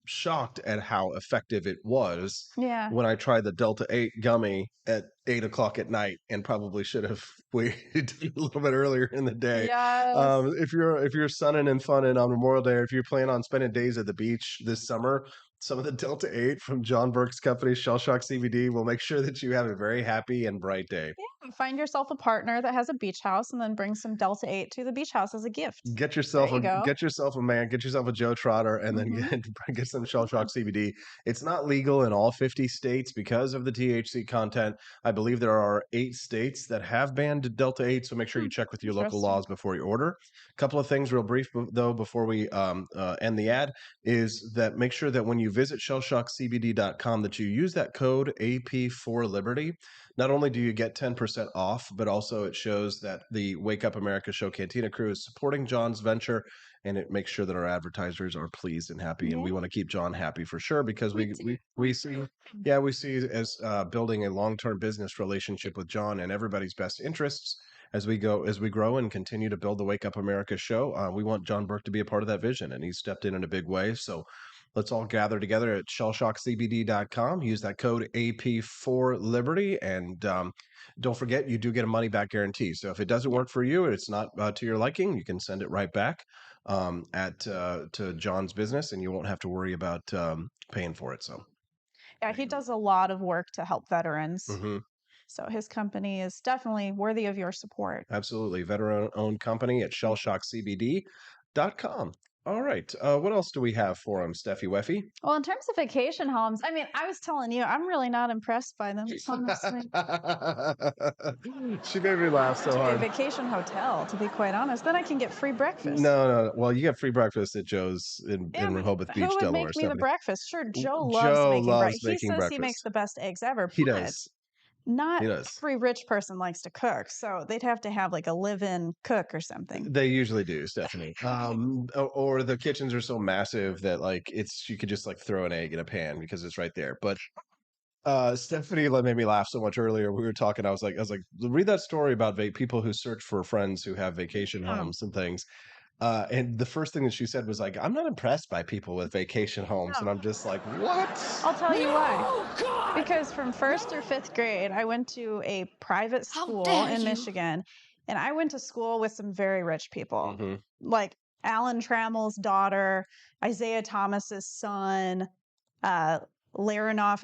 shocked at how effective it was Yeah. when I tried the Delta 8 gummy at 8 o'clock at night, and probably should have waited a little bit earlier in the day. Yes. If you're sunning and funning on Memorial Day, or if you're planning on spending days at the beach this summer, some of the Delta 8 from John Burke's company, Shell Shock CBD, will make sure that you have a very happy and bright day. Yeah. Find yourself a partner that has a beach house and then bring some Delta 8 to the beach house as a gift. There you go. Get yourself a man, get yourself a Joe Trotter, and then Mhm. get some Shell Yeah. Shock CBD. It's not legal in all 50 states because of the THC content. I believe there are 8 states that have banned Delta 8, so make sure you check with your local Interesting. laws before you order. A couple of things, real brief though, before we end the ad, is that make sure that when you visit shellshockcbd.com that you use that code AP4Liberty. Not only do you get 10% off, but also it shows that the Wake Up America Show Cantina crew is supporting John's venture, and it makes sure that our advertisers are pleased and happy. And Yeah, we want to keep John happy for sure because we we do. we we see yeah, we see it as building a long-term business relationship with John and everybody's best interests as we grow and continue to build the Wake Up America show. We want John Burke to be a part of that vision, and he's stepped in a big way. So let's all gather together at shellshockcbd.com. Use that code AP4Liberty, and don't forget you do get a money back guarantee. So if it doesn't work for you, it's not to your liking, you can send it right back at to John's business, and you won't have to worry about paying for it. So Yeah, there you he go. does a lot of work to help veterans. Hmm. So his company is definitely worthy of your support. Absolutely, veteran-owned company at shellshockcbd.com. All right, what else do we have for him, Steffi Weffy? Well, in terms of vacation homes, I mean, I was telling you, I'm really not impressed by them, honestly. She made me laugh so To a hard. vacation hotel, to be quite honest. Then I can get free breakfast. No. Well, you get free breakfast at Joe's Yeah, in but Rehoboth who Beach, would Delaware, make me the Stephanie. breakfast? Sure, Joe loves Joe making loves breakfast. He making says he makes breakfast. the best eggs ever, He but does. not He does. every rich person likes to cook. So they'd have to have like a live-in cook or something. They usually do, Stephanie. Or the kitchens are so massive that like you could just like throw an egg in a pan because it's right there. But Stephanie made me laugh so much earlier. We were talking. I was like, read that story about people who search for friends who have vacation Oh, homes and things. And the first thing that she said was like, "I'm not impressed by people with vacation homes," and no. I'm just like, "What?" I'll tell you why. Because from first through fifth grade, I went to a private school in Michigan, and I went to school with some very rich people, Hmm. like Alan Trammell's daughter, Isaiah Thomas's son, uh,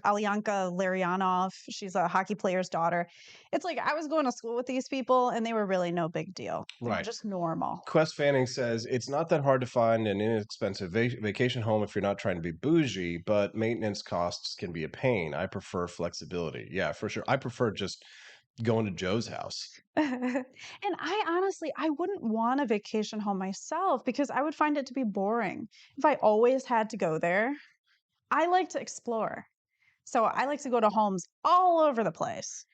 Alyanka Larionov. She's a hockey player's daughter. It's like I was going to school with these people, and they were really no big deal. They were Right. just normal. Quest Fanning says it's not that hard to find an inexpensive vacation home if you're not trying to be bougie, but maintenance costs can be a pain. I prefer flexibility. Yeah, for sure. I prefer just going to Joe's house. And I honestly, I wouldn't want a vacation home myself because I would find it to be boring. If I always had to go there, I like to explore. So I like to go to homes all over the place.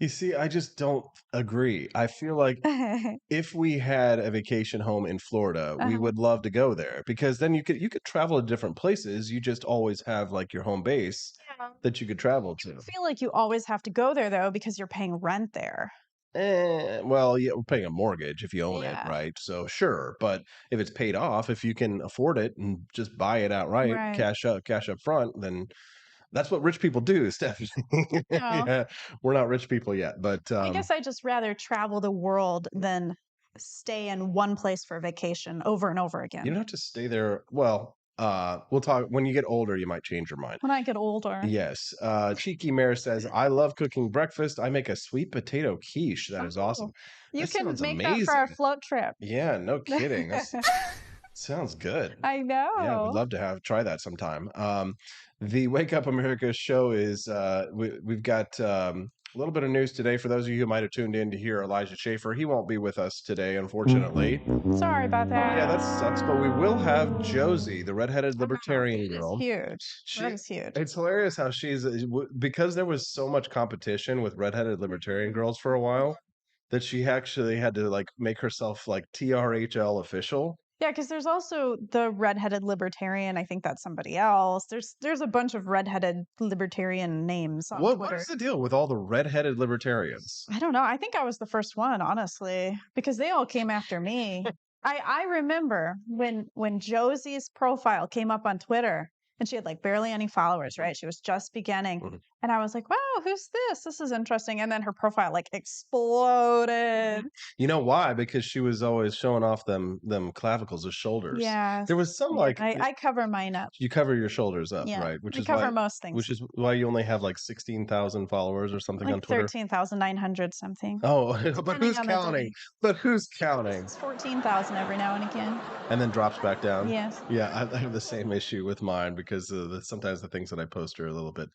You see, I just don't agree. I feel like if we had a vacation home in Florida, we Uh-huh. would love to go there because then you could travel to different places. You just always have like your home base Yeah. that you could travel I to. feel like you always have to go there though because you're paying rent there. Well, yeah, we're paying a mortgage if you own it, Yeah. right? So sure, but if it's paid off, if you can afford it and just buy it outright, Right. cash up front, then that's what rich people do, Stephanie. No, Yeah, we're not rich people yet, but I guess I just rather travel the world than stay in one place for a vacation over and over you again don't have to stay there. Well, we'll talk when you get older, you might change your mind. when I get older. Yes. Cheeky Mare says, I love cooking breakfast. I make a sweet potato quiche. That is awesome. Oh, you That can sounds make that for our amazing. float trip. Yeah, no kidding. That sounds good. I Yeah, we'd know. love to try that sometime. The Wake Up America show is we've got a little bit of news today for those of you who might have tuned in to hear Elijah Schaefer. He won't be with us today, unfortunately. Sorry about Yeah, that that. sucks. But we will have Josie, the redheaded libertarian It is girl. huge. That She is huge. It's hilarious how because there was so much competition with redheaded libertarian girls for a while. that she actually had to like make herself like TRHL official. Yeah, because there's also the redheaded libertarian. I think that's somebody else. There's a bunch of redheaded libertarian names on What Twitter. is the deal with all the redheaded libertarians? I don't know. I think I was the first one, honestly, because they all came after me. I remember when Josie's profile came up on Twitter and she had like barely any followers, right? She was just beginning. Mhm. And I was like, wow, who's this? This is interesting. And then her profile like exploded. You know why? Because she was always showing off them clavicles or shoulders. Yes. There was some Yeah, like I cover mine up. you cover your shoulders up, Yeah. right? Which I is cover why most things. which is why you only have like 16,000 followers or something on Like Twitter. 13,900 something. Oh, but Depending who's on the counting? day. But who's counting? It's 14,000 every now and again. And then drops back down. Yes. Yeah, I have the same issue with mine because sometimes the things that I post are a little bit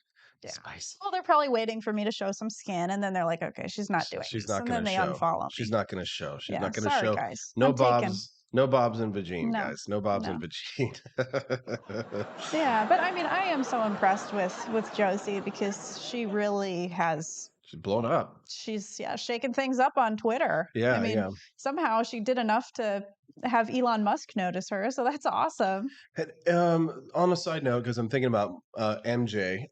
Yeah. spicy. Well, they're probably waiting for me to show some skin, and then they're like, "Okay, she's not doing She's this," not and going then to they show. unfollow She's me. not going to show. She's Yeah, not going to sorry, show. guys. No I'm taken. Bob's, no Bob's and Vagine, No, guys. No Bob's no. and Vagine. Yeah, but I mean, I am so impressed with Josie because she really has. She's blown up. She's shaking things up on Twitter. Yeah, I mean, yeah. somehow she did enough to have Elon Musk notice her, so that's awesome. On a side note, because I'm thinking about MJ,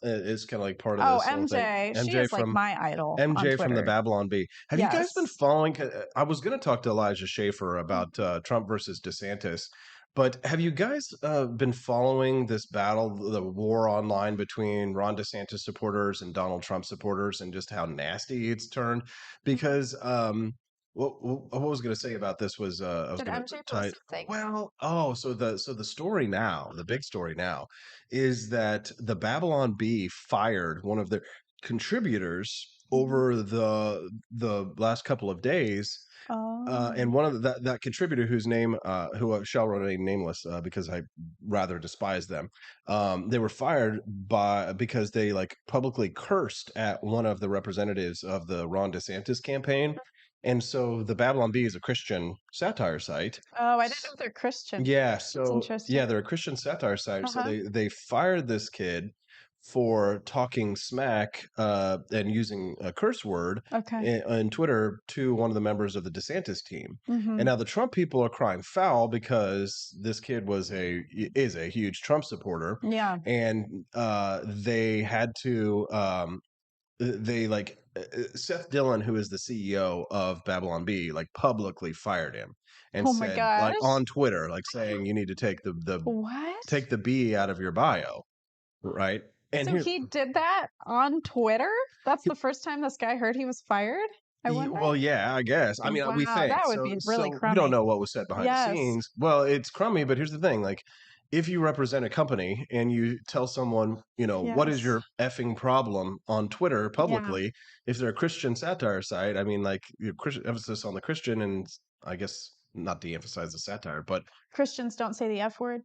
is kind of like part of Oh, this whole thing. MJ, she is like my idol on MJ from the Twitter. Babylon Bee. Have you guys been Yes. following? I was going to talk to Elijah Schaefer about Trump versus DeSantis, but have you guys been following this battle, the war online between Ron DeSantis supporters and Donald Trump supporters, and just how nasty it's turned? Because what I was going to say about this was I was Did going MJ to post tie. something? Well, so the story now, the big story now, is that the Babylon Bee fired one of their contributors over the last couple of days. Oh. And one of that contributor whose name, who shall remain nameless, because I rather despise them, they were fired because they like publicly cursed at one of the representatives of the Ron DeSantis campaign. And so the Babylon Bee is a Christian satire site. Oh, I didn't know they're Christian. Yeah, That's so interesting. yeah, they're a Christian satire site. So Uh-huh. they fired this kid for talking smack and using a curse word Okay. on Twitter to one of the members of the DeSantis team. Mhm. And now the Trump people are crying foul because this kid is a huge Trump supporter, Yeah. and they had to they like Seth Dillon, who is the CEO of Babylon Bee, like publicly fired him and Oh my said, like gosh. on Twitter, like saying you need to take What? take the B out of your bio, right? And So here, he did that on Twitter? That's the first time this guy heard he was fired? I wonder. well, yeah, I guess. I mean, we Wow, think that would so. be really So we crummy. don't know what was said behind the Yes. scenes. Well, it's crummy, but here's the thing: like, if you represent a company and you tell someone, what is Yes. your effing problem on Twitter publicly, if they're a Christian satire site, I mean, like, Christian emphasis on the Christian, and I guess not de-emphasize the satire, but Christians don't say the F word.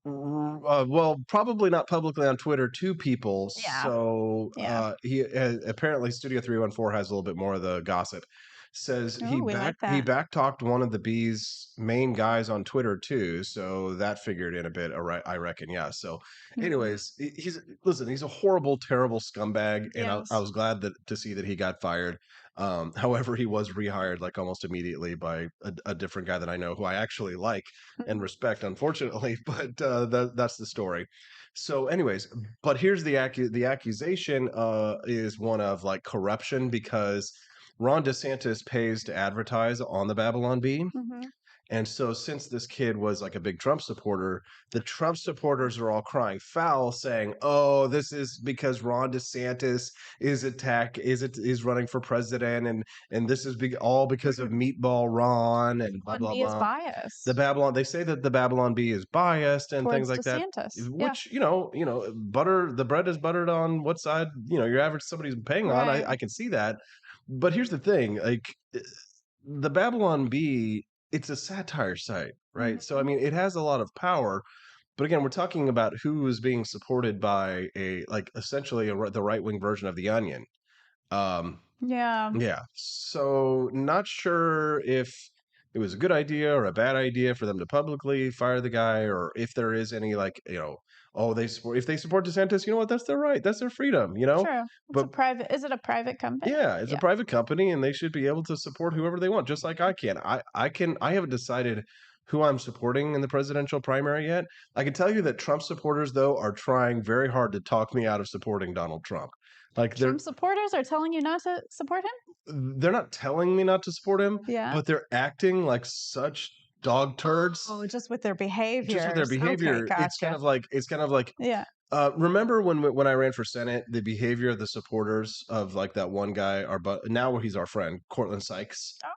well, probably not publicly on Twitter to people. Yeah. So Yeah. he apparently Studio 314 has a little bit more of the gossip. Says Oh, we like he that. backtalked one of the Bee's main guys on Twitter too. So that figured in a bit, I reckon. Yeah. So, Mhm. anyways, he's a horrible, terrible scumbag, and I Yes. was glad to see that he got fired. However, he was rehired like almost immediately by a different guy that I know who I actually like and respect, unfortunately. But that's the story. So, anyways, but here's the accusation is one of like corruption because Ron DeSantis pays to advertise on the Babylon Bee. Mhm. And so, since this kid was like a big Trump supporter, the Trump supporters are all crying foul, saying, "Oh, this is because Ron DeSantis is running for president, and this is all because of Meatball Ron and blah Babylon blah Bee is blah." biased They say that the Babylon Bee is biased and things towards like that, DeSantis. Yeah. which the bread is buttered on what side your average somebody's paying on. Right. I can see that, but here's the thing: like the Babylon Bee, it's a satire site, right? So I Mhm. mean, it has a lot of power. But again, we're talking about who is being supported by essentially the right wing version of the Onion. Um, Yeah. yeah. So not sure if it was a good idea or a bad idea for them to publicly fire the guy, or if there is any like, oh, if they support DeSantis, you know what? That's their right. That's their freedom, True. It's a But private. Is it a private company? yeah, it's a Yeah. private company and they should be able to support whoever they want, just like I can. I haven't decided who I'm supporting in the presidential primary yet. I can tell you that Trump supporters, though, are trying very hard to talk me out of supporting Donald Trump. Like Trump supporters are telling you not to support they're not telling me not to support him, him? Yeah. but they're acting like such dog turds. Oh, just with their behavior. Just with their behavior, Okay, it's kind gotcha. of like Yeah. remember when I ran for Senate, the behavior of the supporters of like that one guy, now he's our friend, Cortland Sykes. Oh.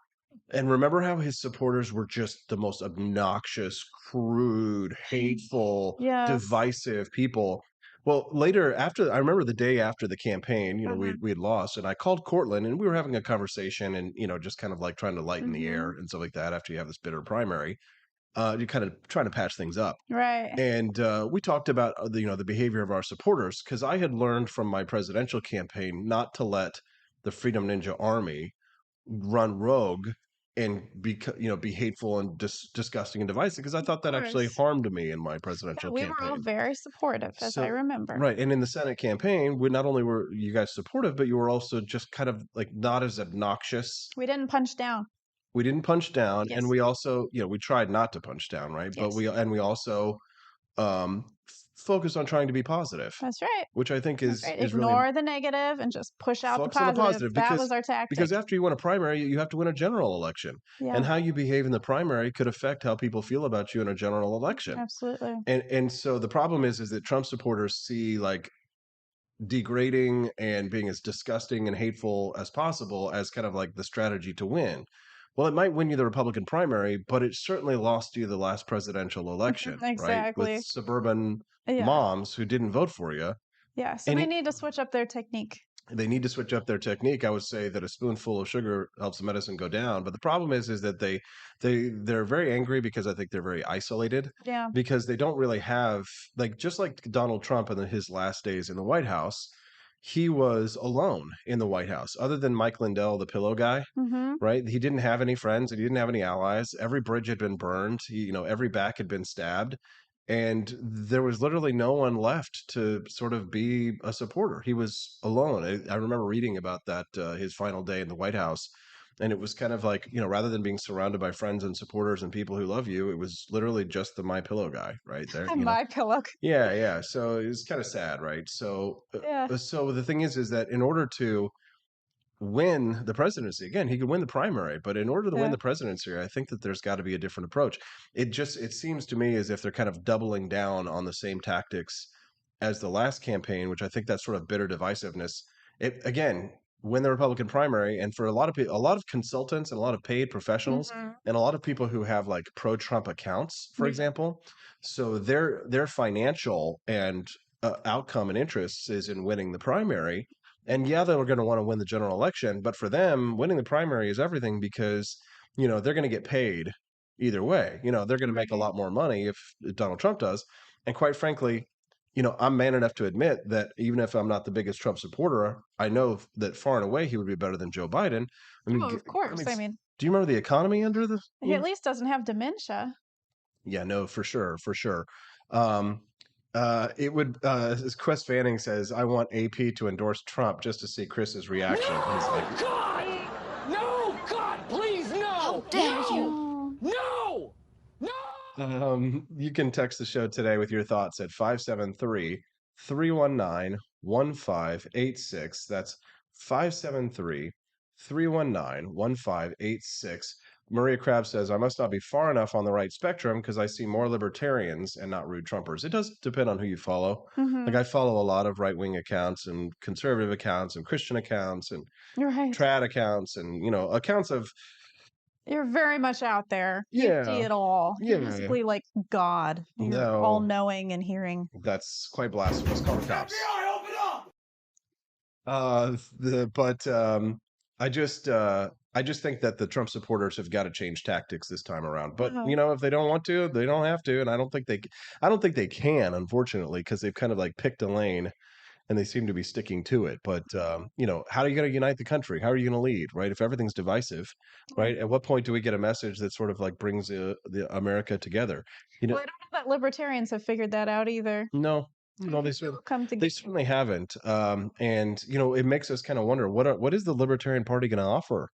And remember how his supporters were just the most obnoxious, crude, hateful, Yes. divisive people. Well, I remember the day after the campaign, we had lost, and I called Cortland, and we were having a conversation, and just kind of like trying to lighten the air and stuff like that. After you have this bitter primary, you're kind of trying to patch things up. Right. And we talked about the behavior of our supporters, because I had learned from my presidential campaign not to let the Freedom Ninja Army run rogue and be hateful and disgusting and divisive, because I thought that actually course. harmed me in my Yeah, presidential we were all campaign. very supportive, as I remember. Right, and in the Senate campaign, we not only were you guys supportive, but you were also just kind of like not as obnoxious. We didn't punch down. We didn't punch down, Yes. and we also, we tried not to punch down, right? But Yes. we also focus on trying to be positive, That's right. which I think That's is right. is really Ignore the negative and just push out the focus on the positive. positive, That was our tactic. because after you win a primary, you have to win a general election, Yeah. and how you behave in the primary could affect how people feel about you in a general election. Absolutely. And so the problem is that Trump supporters see like degrading and being as disgusting and hateful as possible as kind of like the strategy to win. Well, it might win you the Republican primary, but it certainly lost you the last presidential election, right? With Exactly. suburban Yeah. moms who didn't vote for you. Yeah. So And they need to switch up their technique. they need to switch up their technique. I would say that a spoonful of sugar helps the medicine go down, but the problem is that they're very angry because I think they're very isolated, Yeah. because they don't really have, like, just like Donald Trump in his last days in the White House, he was alone in the White House, other than Mike Lindell, the pillow guy. Mm-hmm. Right? He didn't have any friends. He didn't have any allies. Every bridge had been burned. Every back had been stabbed, and there was literally no one left to sort of be a supporter. He was alone. I remember reading about that, his final day in the White House, and it was kind of like, rather than being surrounded by friends and supporters and people who love you, it was literally just the My Pillow guy right there. My pillow. Yeah, yeah. So it was kind of sad, right? So, Yeah. so the thing is that in order to win the presidency, again, he could win the primary, but in order to win the presidency, I think that there's got to be a different approach. It seems to me as if they're kind of doubling down on the same tactics as the last campaign, which I think that sort of bitter divisiveness. It again, win the Republican primary, and for a lot of people, a lot of consultants and a lot of paid professionals, and a lot of people who have like pro-Trump accounts, for example, so their financial and outcome and interests is in winning the primary. And yeah, they're going to want to win the general election, but for them, winning the primary is everything, because they're going to get paid either way. They're going to make a lot more money if Donald Trump does. And quite frankly, I'm man enough to admit that even if I'm not the biggest Trump supporter, I know that far and away he would be better than Joe Biden. I mean, of course. I mean, do you remember the economy under the? He at least doesn't have dementia. Yeah, no, for sure, for sure. It would, as Quest Fanning says, I want AP to endorse Trump just to see Chris's reaction. No, He's like, God! No, God, please, no! How dare you! No! No! You can text the show today with your thoughts at 573-319-1586. That's 573-319-1586. Maria Crab says, I must not be far enough on the right spectrum because I see more libertarians and not rude Trumpers. It does depend on who you follow. Like, I follow a lot of right-wing accounts and conservative accounts and Christian accounts and trad accounts and, accounts of... You're very much out there. Yeah. You see it all. Yeah. You're basically like God. You're all knowing and hearing. That's quite blasphemous. Call the cops. FBI, open up! I just think that the Trump supporters have got to change tactics this time around. But Uh-huh. if they don't want to, they don't have to, and I don't think they can, unfortunately, because they've kind of like picked a lane. and they seem to be sticking to it. But how are you going to unite the country? How are you going to lead, right? If everything's divisive, right? At what point do we get a message that sort of like brings the America together? Well, I don't know that libertarians have figured that out either. No, they certainly haven't. And it makes us kind of wonder what is the Libertarian Party going to offer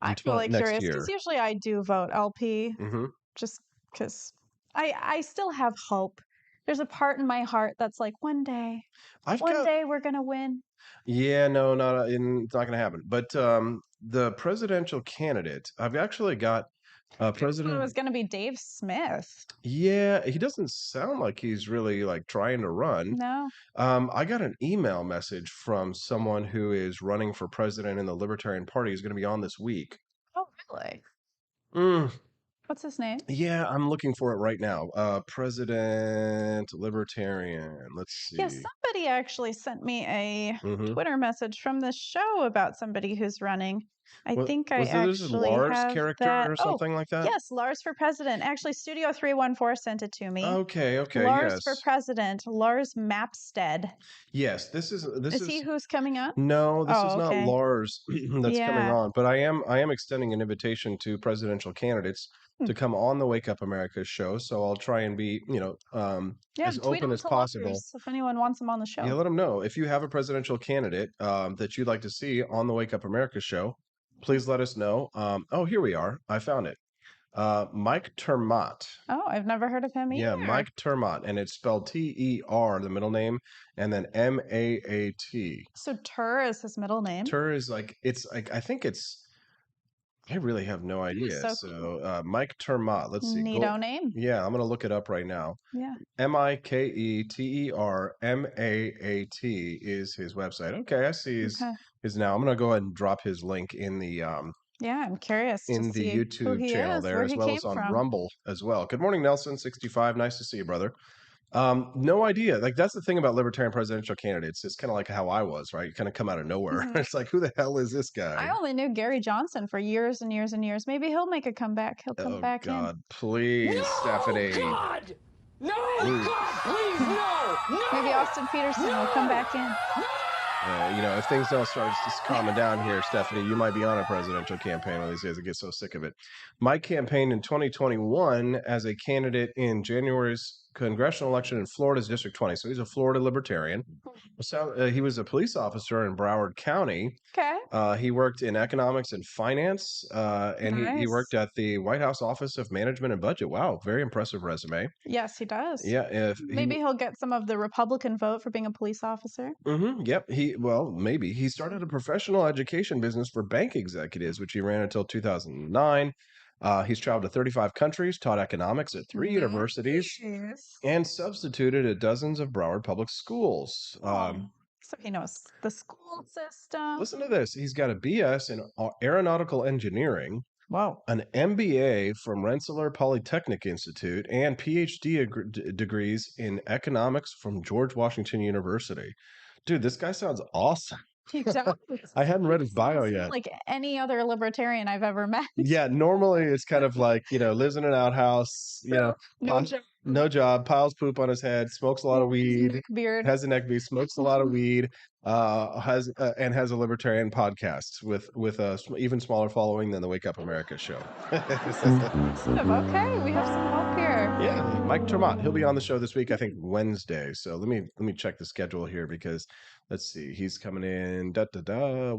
I'm really next curious year? because usually I do vote LP Mm-hmm. just because I still have hope. There's a part in my heart that's like, one day we're gonna win. Yeah, no, it's not going to happen. But the presidential candidate, I've actually got It President. was gonna be Dave Smith. Yeah, he doesn't sound like he's really like trying to run. No. I got an email message from someone who is running for president in the Libertarian Party. He's going to be on this week. Oh, really? Mm, What's his name? yeah, I'm looking for it right now. President Libertarian. Let's see. Yeah, somebody actually sent me a Mhm. Twitter message from the show about somebody who's running. I think I Was there this actually Lars have character that. or something like that? Yes, Lars for president. Actually, Studio 314 sent it to me. Okay, Lars for yes. president. Lars Mapstead. Yes, this Is is he who's coming up? No, this Oh, is not okay. Lars that's coming Yeah. on, but I am extending an invitation to presidential candidates to come on the Wake Up America show. So I'll try and be, as tweet open them as to possible. Lars if anyone wants him on the show. Yeah, let them know if you have a presidential candidate that you'd like to see on the Wake Up America show. Please let us know. Oh, here we are. I found it. Mike Termott. Oh, I've never heard of him either. Yeah, Mike Termott, and it's spelled Ter, the middle name, and then Maat. So Tur is his middle name. Tur is I think it's. I really have no idea. So Mike Termott. Let's see. Neato name. Yeah, I'm gonna look it up right now. Yeah. MikeTermaat is his website. Okay, I see his now. I'm gonna go ahead and drop his link in the Yeah, I'm curious in the YouTube channel there, as well as on Rumble as well. Good morning, Nelson65. Nice to see you, brother. No idea. Like, that's the thing about libertarian presidential candidates. It's kind of like how I was, right? You kind of come out of nowhere. Mhm. It's like, who the hell is this guy? I only knew Gary Johnson for years and years and years. Maybe he'll make a comeback. He'll come back God, please, Stephanie. God! No, God, please, no! Maybe Austin Peterson will come back in. If things don't start just calming down here, Stephanie, you might be on a presidential campaign one of these days. I get so sick of it. My campaign in 2021 as a candidate in January's congressional election in Florida's District 20. So he's a Florida libertarian. So he was a police officer in Broward County. Okay. He worked in economics and finance, and he Nice. worked at the White House Office of Management and Budget. Wow, very impressive resume. Yes, he does. Yeah, Maybe he'll get some of the Republican vote for being a police officer. Yep. Maybe he started a professional education business for bank executives, which he ran until 2009. He's traveled to 35 countries, taught economics at 3 universities, and substituted at dozens of Broward public schools. So he knows the school system. Listen to this. He's got a BS in aeronautical engineering. Wow. An MBA from Rensselaer Polytechnic Institute, and PhD degrees in economics from George Washington University. Dude, this guy sounds awesome. He does. I hadn't read his bio yet. Like any other libertarian I've ever met. Yeah, normally it's kind of like, lives in an outhouse, no job, piles poop on his head, smokes a lot of weed, has a neck beard, smokes a lot of weed, has a libertarian podcast with a even smaller following than the Wake Up America show. Okay, we have some hope here. Yeah, Mike Termott, he'll be on the show this week, I think Wednesday. So let me check the schedule here, because let's see, he's coming in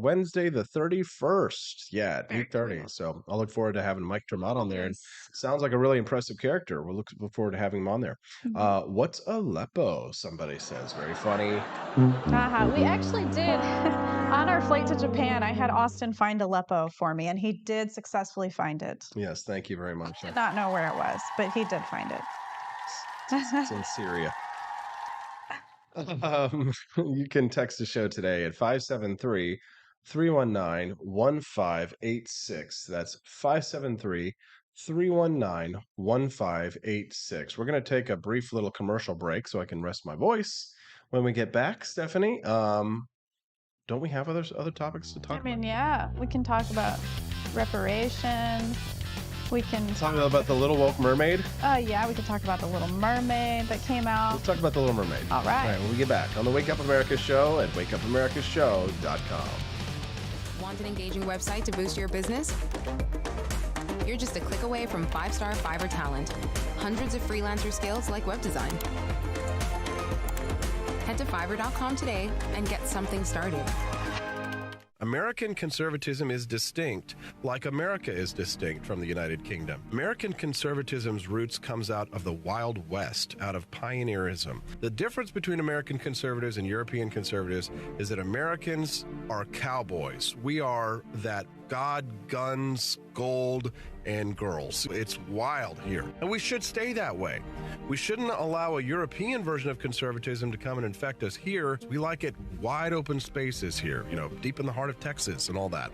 Wednesday the 31st. Yeah, at 8:30. So I'll look forward to having Mike Termott on there. And sounds like a really impressive character. We'll look forward to having him on there. What's Aleppo? Somebody says. Very funny. We actually did on our flight to Japan. I had Austin find Aleppo for me, and he did successfully find it. Yes, thank you very much. I did not know where it was, but he did find it. It's in Syria. You can text the show today at 573-319-1586. That's 573-319-1586. We're going to take a brief little commercial break so I can rest my voice. When we get back, Stephanie, don't we have other topics to talk about? Yeah, we can talk about reparations. We can Talk about the Little Woke Mermaid. yeah, we could talk about the Little Mermaid that came out. Let's talk about the Little Mermaid. All right. When we get back on the Wake Up America show at wakeupAmericaShow.com. Want an engaging website to boost your business? You're just a click away from 5-star Fiverr talent. Hundreds of freelancer skills like web design. Head to Fiverr.com today and get something started. American conservatism is distinct, like America is distinct from the United Kingdom. American conservatism's roots comes out of the Wild West, out of pioneerism. The difference between American conservatives and European conservatives is that Americans are cowboys. We are that God, guns, gold, and girls. It's wild here. And we should stay that way. We shouldn't allow a European version of conservatism to come and infect us here. We like it wide open spaces here, deep in the heart of Texas and all that.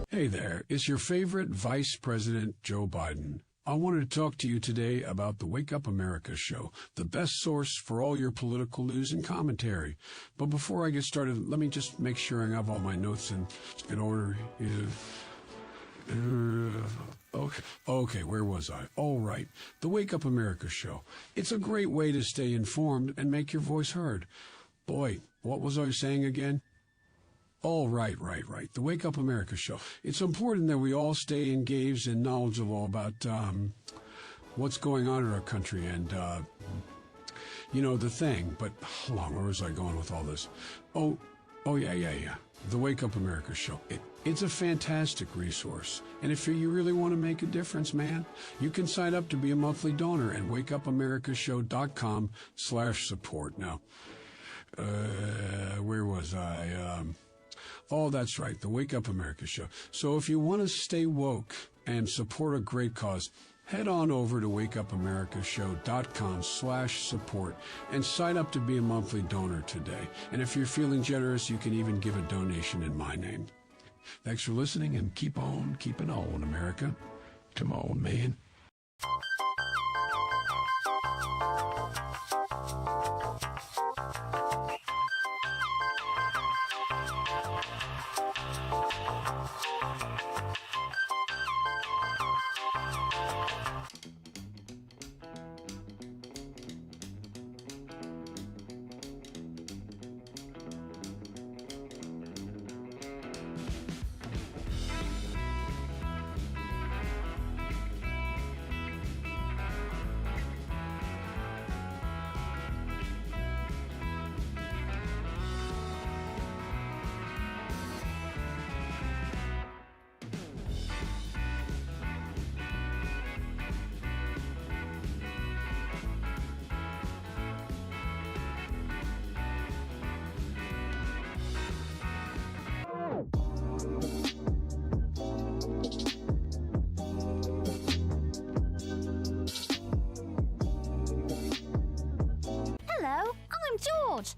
Hey there, it's your favorite Vice President Joe Biden. I wanted to talk to you today about the Wake Up America show, the best source for all your political news and commentary. But before I get started, let me just make sure I have all my notes in order. Okay, where was I? All right, the Wake Up America show. It's a great way to stay informed and make your voice heard. Boy, what was I saying again? Oh, right. The Wake Up America show. It's important that we all stay engaged and knowledgeable about what's going on in our country and, the thing. But hold on, where was I going with all this? Oh, yeah. The Wake Up America show. It's a fantastic resource. And if you really want to make a difference, man, you can sign up to be a monthly donor at wakeupAmericaShow.com/support. Now, where was I? Oh, that's right, the Wake Up America show. So if you want to stay woke and support a great cause, head on over to wakeupAmericaShow.com/support and sign up to be a monthly donor today. And if you're feeling generous, you can even give a donation in my name. Thanks for listening, and keep on keeping on, America. Come on, man.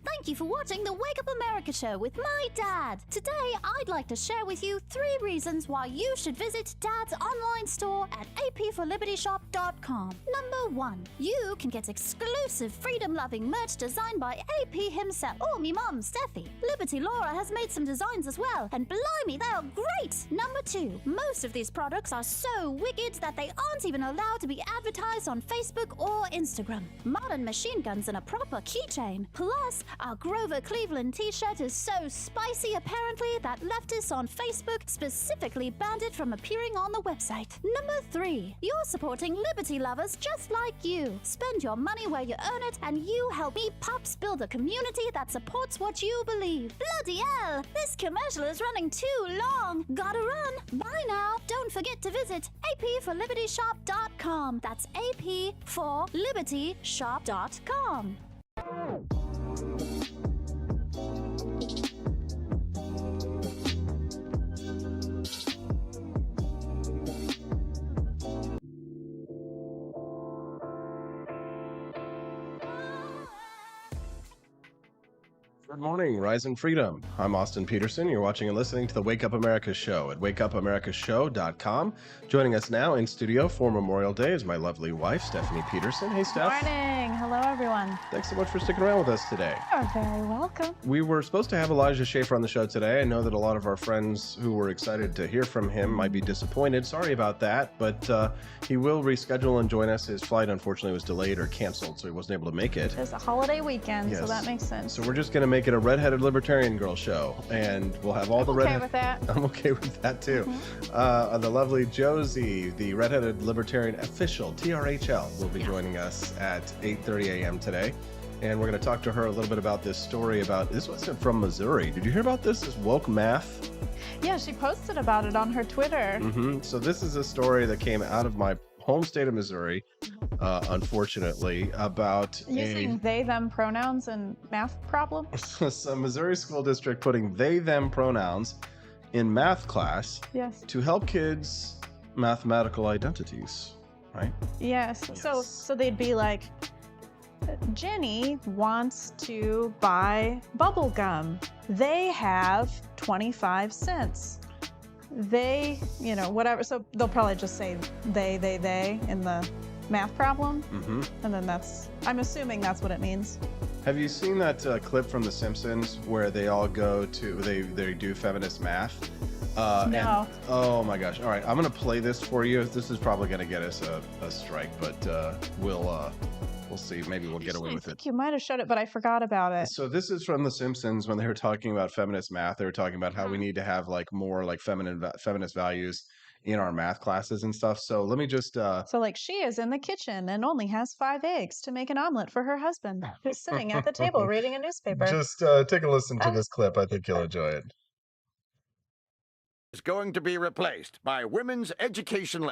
Thank you for watching the Wake Up America show with my dad. Today, I'd like to share with you 3 reasons why you should visit Dad's online store at apforlibertyshop.com. Number 1, you can get exclusive freedom-loving merch designed by AP himself, or me mum, Steffi. Liberty Laura has made some designs as well, and blimey, they are great! Number 2, most of these products are so wicked that they aren't even allowed to be advertised on Facebook or Instagram. Modern machine guns and a proper keychain. Plus, our Grover Cleveland t-shirt is so spicy apparently that leftists on Facebook specifically banned it from appearing on the website. Number 3, you're supporting liberty lovers just like you. Spend your money where you earn it, and you help me pups build a community that supports what you believe. Bloody hell, this commercial is running too long. Gotta run. Bye now. Don't forget to visit apforlibertyshop.com. That's apforlibertyshop.com. Good morning, Rise and Freedom. I'm Austin Peterson. You're watching and listening to the Wake Up America Show at wakeupAmericaShow.com. Joining us now in studio for Memorial Day is my lovely wife, Stephanie Peterson. Hey, Steph. Morning. Hello, everyone. Thanks so much for sticking around with us today. You're very welcome. We were supposed to have Elijah Schaefer on the show today. I know that a lot of our friends who were excited to hear from him might be disappointed. Sorry about that, but he will reschedule and join us. His flight, unfortunately, was delayed or canceled, so he wasn't able to make it. It's a holiday weekend, Yes. so that makes sense. So we're just going to make it a redheaded libertarian girl show, and we'll have all the okay redhead. with that. I'm okay with that too. The lovely Josie, the redheaded libertarian official, TRHL, will be joining us at 8:30 a.m. today. And we're going to talk to her a little bit about this story about, this wasn't from Missouri. Did you hear about this? This woke math. Yeah, she posted about it on her Twitter. So this is a story that came out of my home state of Missouri, unfortunately, about Using they, them pronouns in math problems. some Missouri school district putting they, them pronouns in math class Yes. to help kids' mathematical identities, right? Yes. So they'd be like, Jenny wants to buy bubble gum. They have 25 cents. They, whatever. So they'll probably just say they in the math problem. And then I'm assuming that's what it means. Have you seen that clip from The Simpsons where they all go to, they do feminist math? No. Oh my gosh. All right. I'm going to play this for you. This is probably going to get us a strike, but we'll see. Maybe we'll get away with I it. think you might have showed it, but I forgot about it. So this is from The Simpsons when they were talking about feminist math. They were talking about how we need to have like more like feminist values in our math classes and stuff. So let me just So like she is in the kitchen and only has 5 eggs to make an omelet for her husband, who's sitting at the table reading a newspaper. just take a listen to this clip. I think you'll enjoy it. Is going to be replaced by women's educational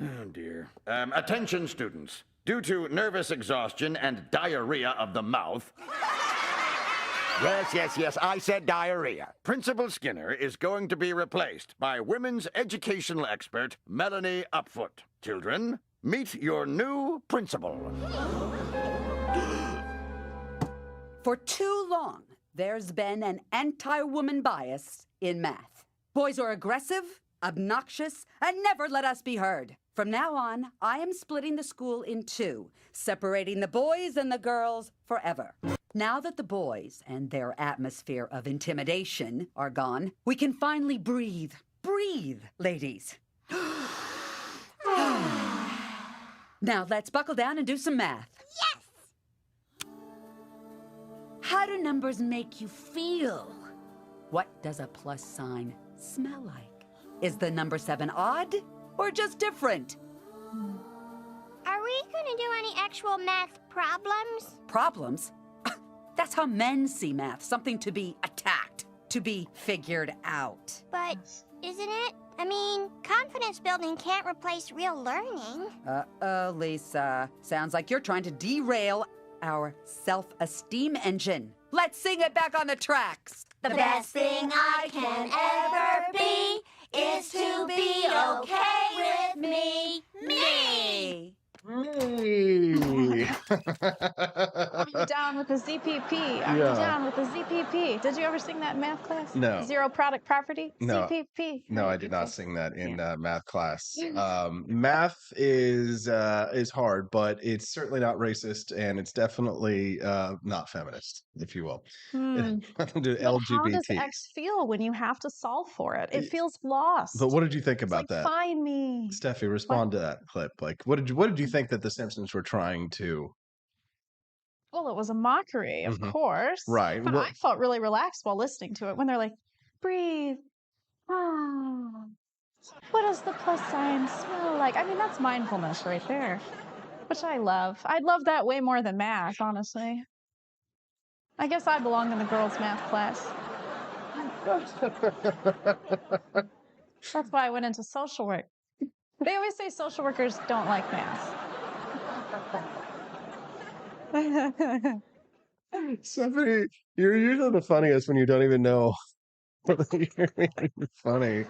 Oh dear. Attention students. Due to nervous exhaustion and diarrhea of the mouth. Yes, I said diarrhea. Principal Skinner is going to be replaced by women's educational expert Melanie Upfoot. Children, meet your new principal. For too long, there's been an anti-woman bias in math. Boys are aggressive, obnoxious, and never let us be heard. From now on, I am splitting the school in 2, separating the boys and the girls forever. Now that the boys and their atmosphere of intimidation are gone, we can finally breathe. Breathe, ladies. Now let's buckle down and do some math. Yes! How do numbers make you feel? What does a plus sign smell like? Is the number 7 odd or just different? Are we going to do any actual math problems? Problems? That's how men see math, something to be attacked, to be figured out. But isn't it? I mean, confidence building can't replace real learning. Uh-oh, Lisa. Sounds like you're trying to derail our self-esteem engine. Let's sing it back on the tracks. The best thing I can ever be is to be okay with me. Me! Me! Are you down with the ZPP? Are you down with the ZPP? Did you ever sing that in math class? No. Zero product property? No. ZPP. No, I did not sing that in math class. Math is hard, but it's certainly not racist, and it's definitely not feminist, if you will. Nothing to do with But LGBT. how does X feel when you have to solve for it? It feels lost. But what did you think about that? Find me. Steffi, respond to that clip. Like, what did you think that the Simpsons were trying to? Well, it was a mockery, of course. Right. But Well- I felt really relaxed while listening to it when they're like, breathe. Ah. What does the plus sign smell like? I mean, that's mindfulness right there, which I love. I love that way more than math, honestly. I guess I belong in the girls' math class. That's why I went into social work. They always say social workers don't like math. Stephanie, you're usually the funniest when you don't even know whether you're being funny.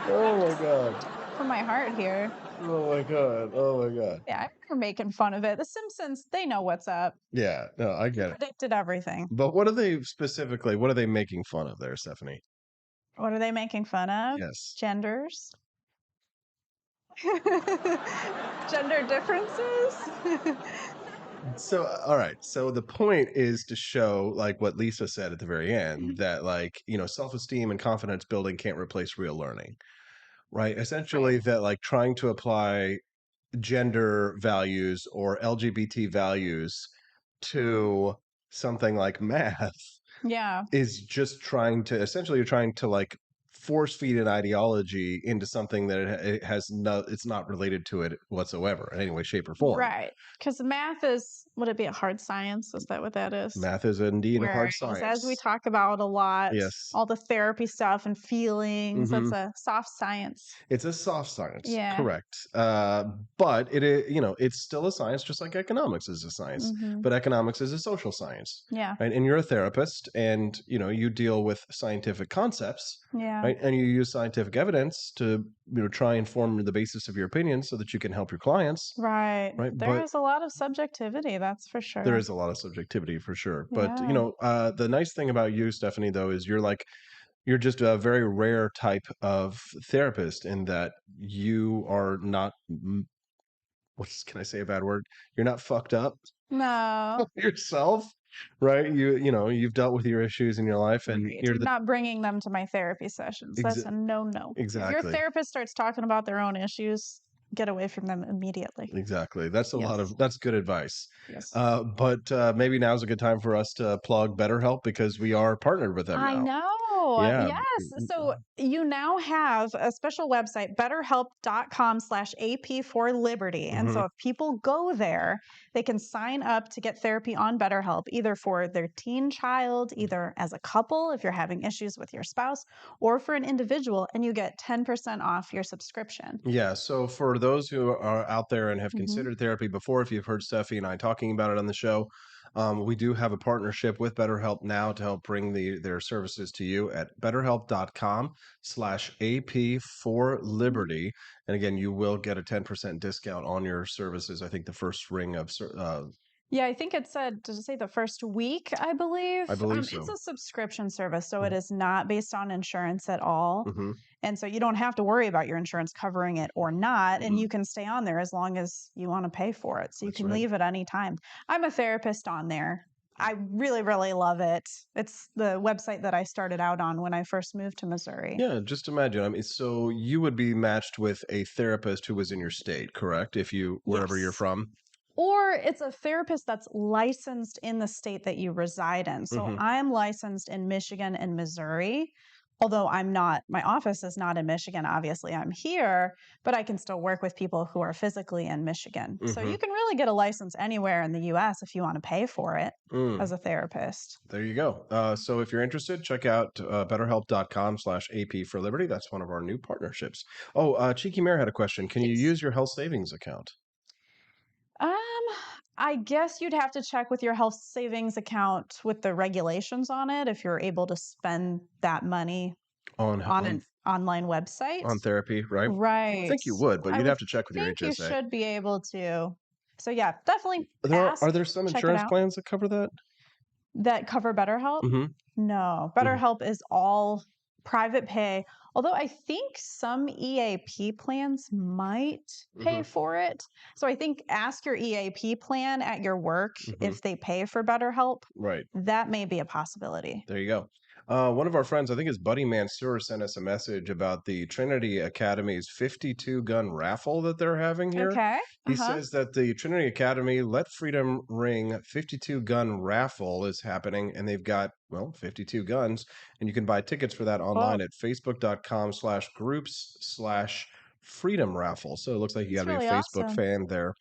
Oh my god. from my heart here. Oh my god. Oh my god. Yeah, we're making fun of it. The Simpsons, they know what's up. Yeah, no, I get it. Predicted everything. But what are they specifically? What are they making fun of there, Stephanie? What are they making fun of? Yes. Genders. Gender differences. So, all right. So the point is to show, like what Lisa said at the very end, Mm-hmm. that like, self-esteem and confidence building can't replace real learning, right? Essentially, that like trying to apply gender values or LGBT values to something like math Yeah. is just you're trying to like force feed an ideology into something that it's not related to it whatsoever in any way, shape, or form. Right. Because math would it be a hard science? Is that what that is? Math is indeed a hard Whereas, as we science. talk about a lot, Yes. all the therapy stuff and feelings, Mhm. it's a soft science. It's a soft science, Yeah. correct. But it is, it's still a science, just like economics is a science. Mhm. But economics is a social science, Yeah. right? And you're a therapist, and you deal with scientific concepts, Yeah. right? And you use scientific evidence to try and form the basis of your opinions so that you can help your clients, Right. right? There But is a lot of subjectivity, that's for sure. there is a lot of subjectivity for sure. But Yeah. the nice thing about you, Stephanie, though, is you're just a very rare type of therapist in that you are not can I say a bad word? You're not fucked up No. yourself, right? You've dealt with your issues in your life, and Right. you're I'm not bringing them to my therapy sessions. That's a no-no. If your exactly. therapist starts talking about their own issues, get away from them immediately. Exactly. That's Yes. that's good advice. Yes. But maybe now's a good time for us to plug BetterHelp because we are partnered with them I now. know. Yeah. Yes. So you now have a special website, betterhelp.com/AP for Liberty. And so Mhm. if people go there, they can sign up to get therapy on BetterHelp, either for their teen child, either as a couple, if you're having issues with your spouse, or for an individual, and you get 10% off your subscription. Yeah, so for those who are out there and have Mhm. considered therapy before, if you've heard Steffi and I talking about it on the show, we do have a partnership with BetterHelp now to help bring their services to you at betterhelp.com/AP for Liberty. And again, you will get a 10% discount on your services. I think the first ring of Yeah, I think it said, did it say the first week, I believe? I believe It's so. a subscription service, so it Mhm. is not based on insurance at all. Mhm. And so you don't have to worry about your insurance covering it or not. And Mhm. you can stay on there as long as you want to pay for it. So you That's can right. leave at any time. I'm a therapist on there. I really, really love it. It's the website that I started out on when I first moved to Missouri. Yeah, just imagine. I mean, so you would be matched with a therapist who was in your state, correct? If wherever you're Yes. from. Or it's a therapist that's licensed in the state that you reside in. So Mhm. I'm licensed in Michigan and Missouri, although my office is not in Michigan. Obviously, I'm here, but I can still work with people who are physically in Michigan. So you Mhm. can really get a license anywhere in the US if you want to pay for it as a therapist. There you go. So if you're interested, check out betterhelp.com/AP for Liberty. That's one of our new partnerships. Oh, Cheeky Mare had a question. Can you use your health savings account? I guess you'd have to check with your health savings account with the regulations on it if you're able to spend that money On an online website. on therapy, right? I Right. think you would, but I you'd would have to check with your think you HSA. should be able to. So yeah, definitely Are there some check it insurance out. plans that cover that? That cover BetterHelp? Mhm. No, Mhm. BetterHelp is all private pay. Although I think some EAP plans might pay Mhm. for it. So I think ask your EAP plan at your work Mhm. if they pay for BetterHelp. Right. That may be a possibility. There you go. One of our friends, I think his buddy Mansour, sent us a message about the Trinity Academy's 52 gun raffle that they're having here. Okay. He says that the Trinity Academy Let Freedom Ring 52 gun raffle is happening, and they've got, 52 guns, and you can buy tickets for that online at facebook.com/groups/freedom raffle. So it looks like you got That's to be really a Facebook awesome. fan there.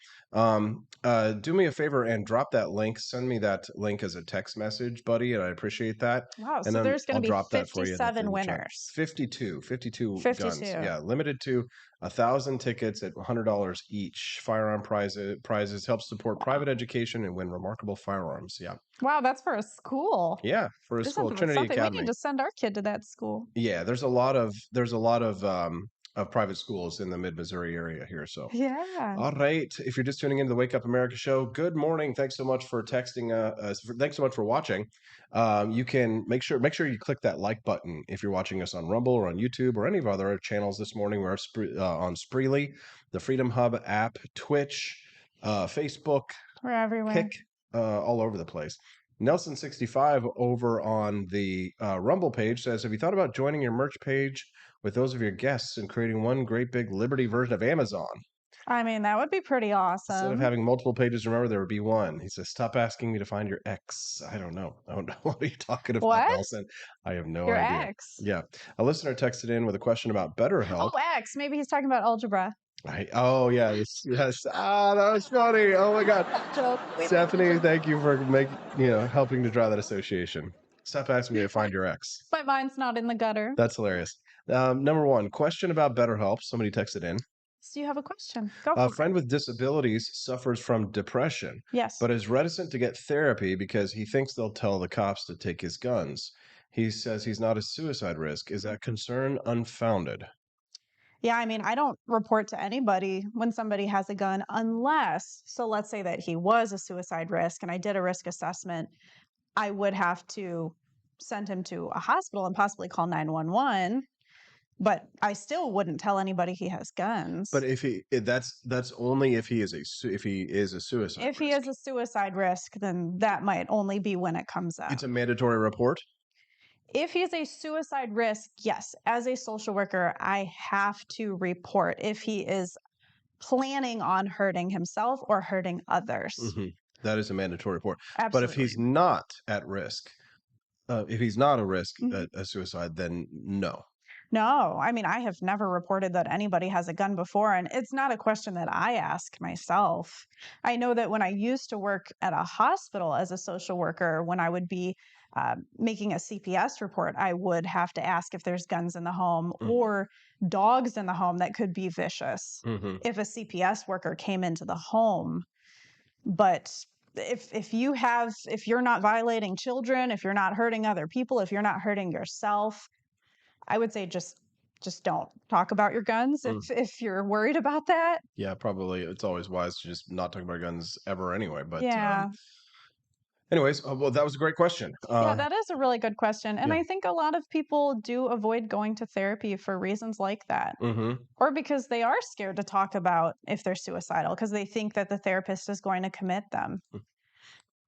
Do me a favor and drop that link. Send me that link as a text message, buddy, and I appreciate that. Wow. And So then there's going I'll to be drop that for you in the 57 chat. winners. 52 guns. 52. Yeah, limited to 1,000 tickets at $100 each. Firearm prizes help support private education and win remarkable firearms. Yeah. Wow, that's for a school. Yeah, for a school, Isn't that Trinity something? We Academy. need to send our kid to that school. Yeah, there's a lot of of private schools in the mid-Missouri area here. So, Yeah. all right. If you're just tuning into the Wake Up America show, good morning. Thanks so much for texting. Thanks so much for watching. You can make sure you click that like button if you're watching us on Rumble or on YouTube or any of our other channels this morning. We're on Spreely, the Freedom Hub app, Twitch, Facebook, We're everywhere. Kick, all over the place. Nelson65 over on the Rumble page says, have you thought about joining your merch page with those of your guests and creating one great big Liberty version of Amazon? I mean, that would be pretty awesome. Instead of having multiple pages, remember, there would be one. He says, stop asking me to find your ex. I don't know. What are you talking about, What? Nelson? I have no Your idea. ex? Yeah. A listener texted in with a question about BetterHelp. Oh, X. Maybe he's talking about algebra. Oh, yeah. Yes. That was funny. Oh, my God. Stephanie, thank you for helping to draw that association. Stop asking me to find your ex. My mind's not in the gutter. That's hilarious. Number one, question about BetterHelp. Somebody texted in. So you have a question. Go A for friend it. with disabilities suffers from depression. Yes. But is reticent to get therapy because he thinks they'll tell the cops to take his guns. He says he's not a suicide risk. Is that concern unfounded? Yeah, I mean, I don't report to anybody when somebody has a gun unless, so let's say that he was a suicide risk and I did a risk assessment, I would have to send him to a hospital and possibly call 911, but I still wouldn't tell anybody he has guns. But that's only if he is a suicide. If he is a suicide risk, then that might only be when it comes up. It's a mandatory report? If he's a suicide risk, yes, as a social worker, I have to report if he is planning on hurting himself or hurting others. Mm-hmm. That is a mandatory report. Absolutely. But if he's not at risk, if he's not a risk, a suicide, then no. No, I mean, I have never reported that anybody has a gun before, and it's not a question that I ask myself. I know that when I used to work at a hospital as a social worker, when I would be making a CPS report, I would have to ask if there's guns in the home or dogs in the home that could be vicious if a CPS worker came into the home. But if you're not violating children, if you're not hurting other people, if you're not hurting yourself, I would say just don't talk about your guns if you're worried about that. Yeah, probably. It's always wise to just not talk about guns ever anyway. But yeah. Anyways, well, that was a great question. Yeah, that is a really good question. And yeah. I think a lot of people do avoid going to therapy for reasons like that. Or because they are scared to talk about if they're suicidal because they think that the therapist is going to commit them.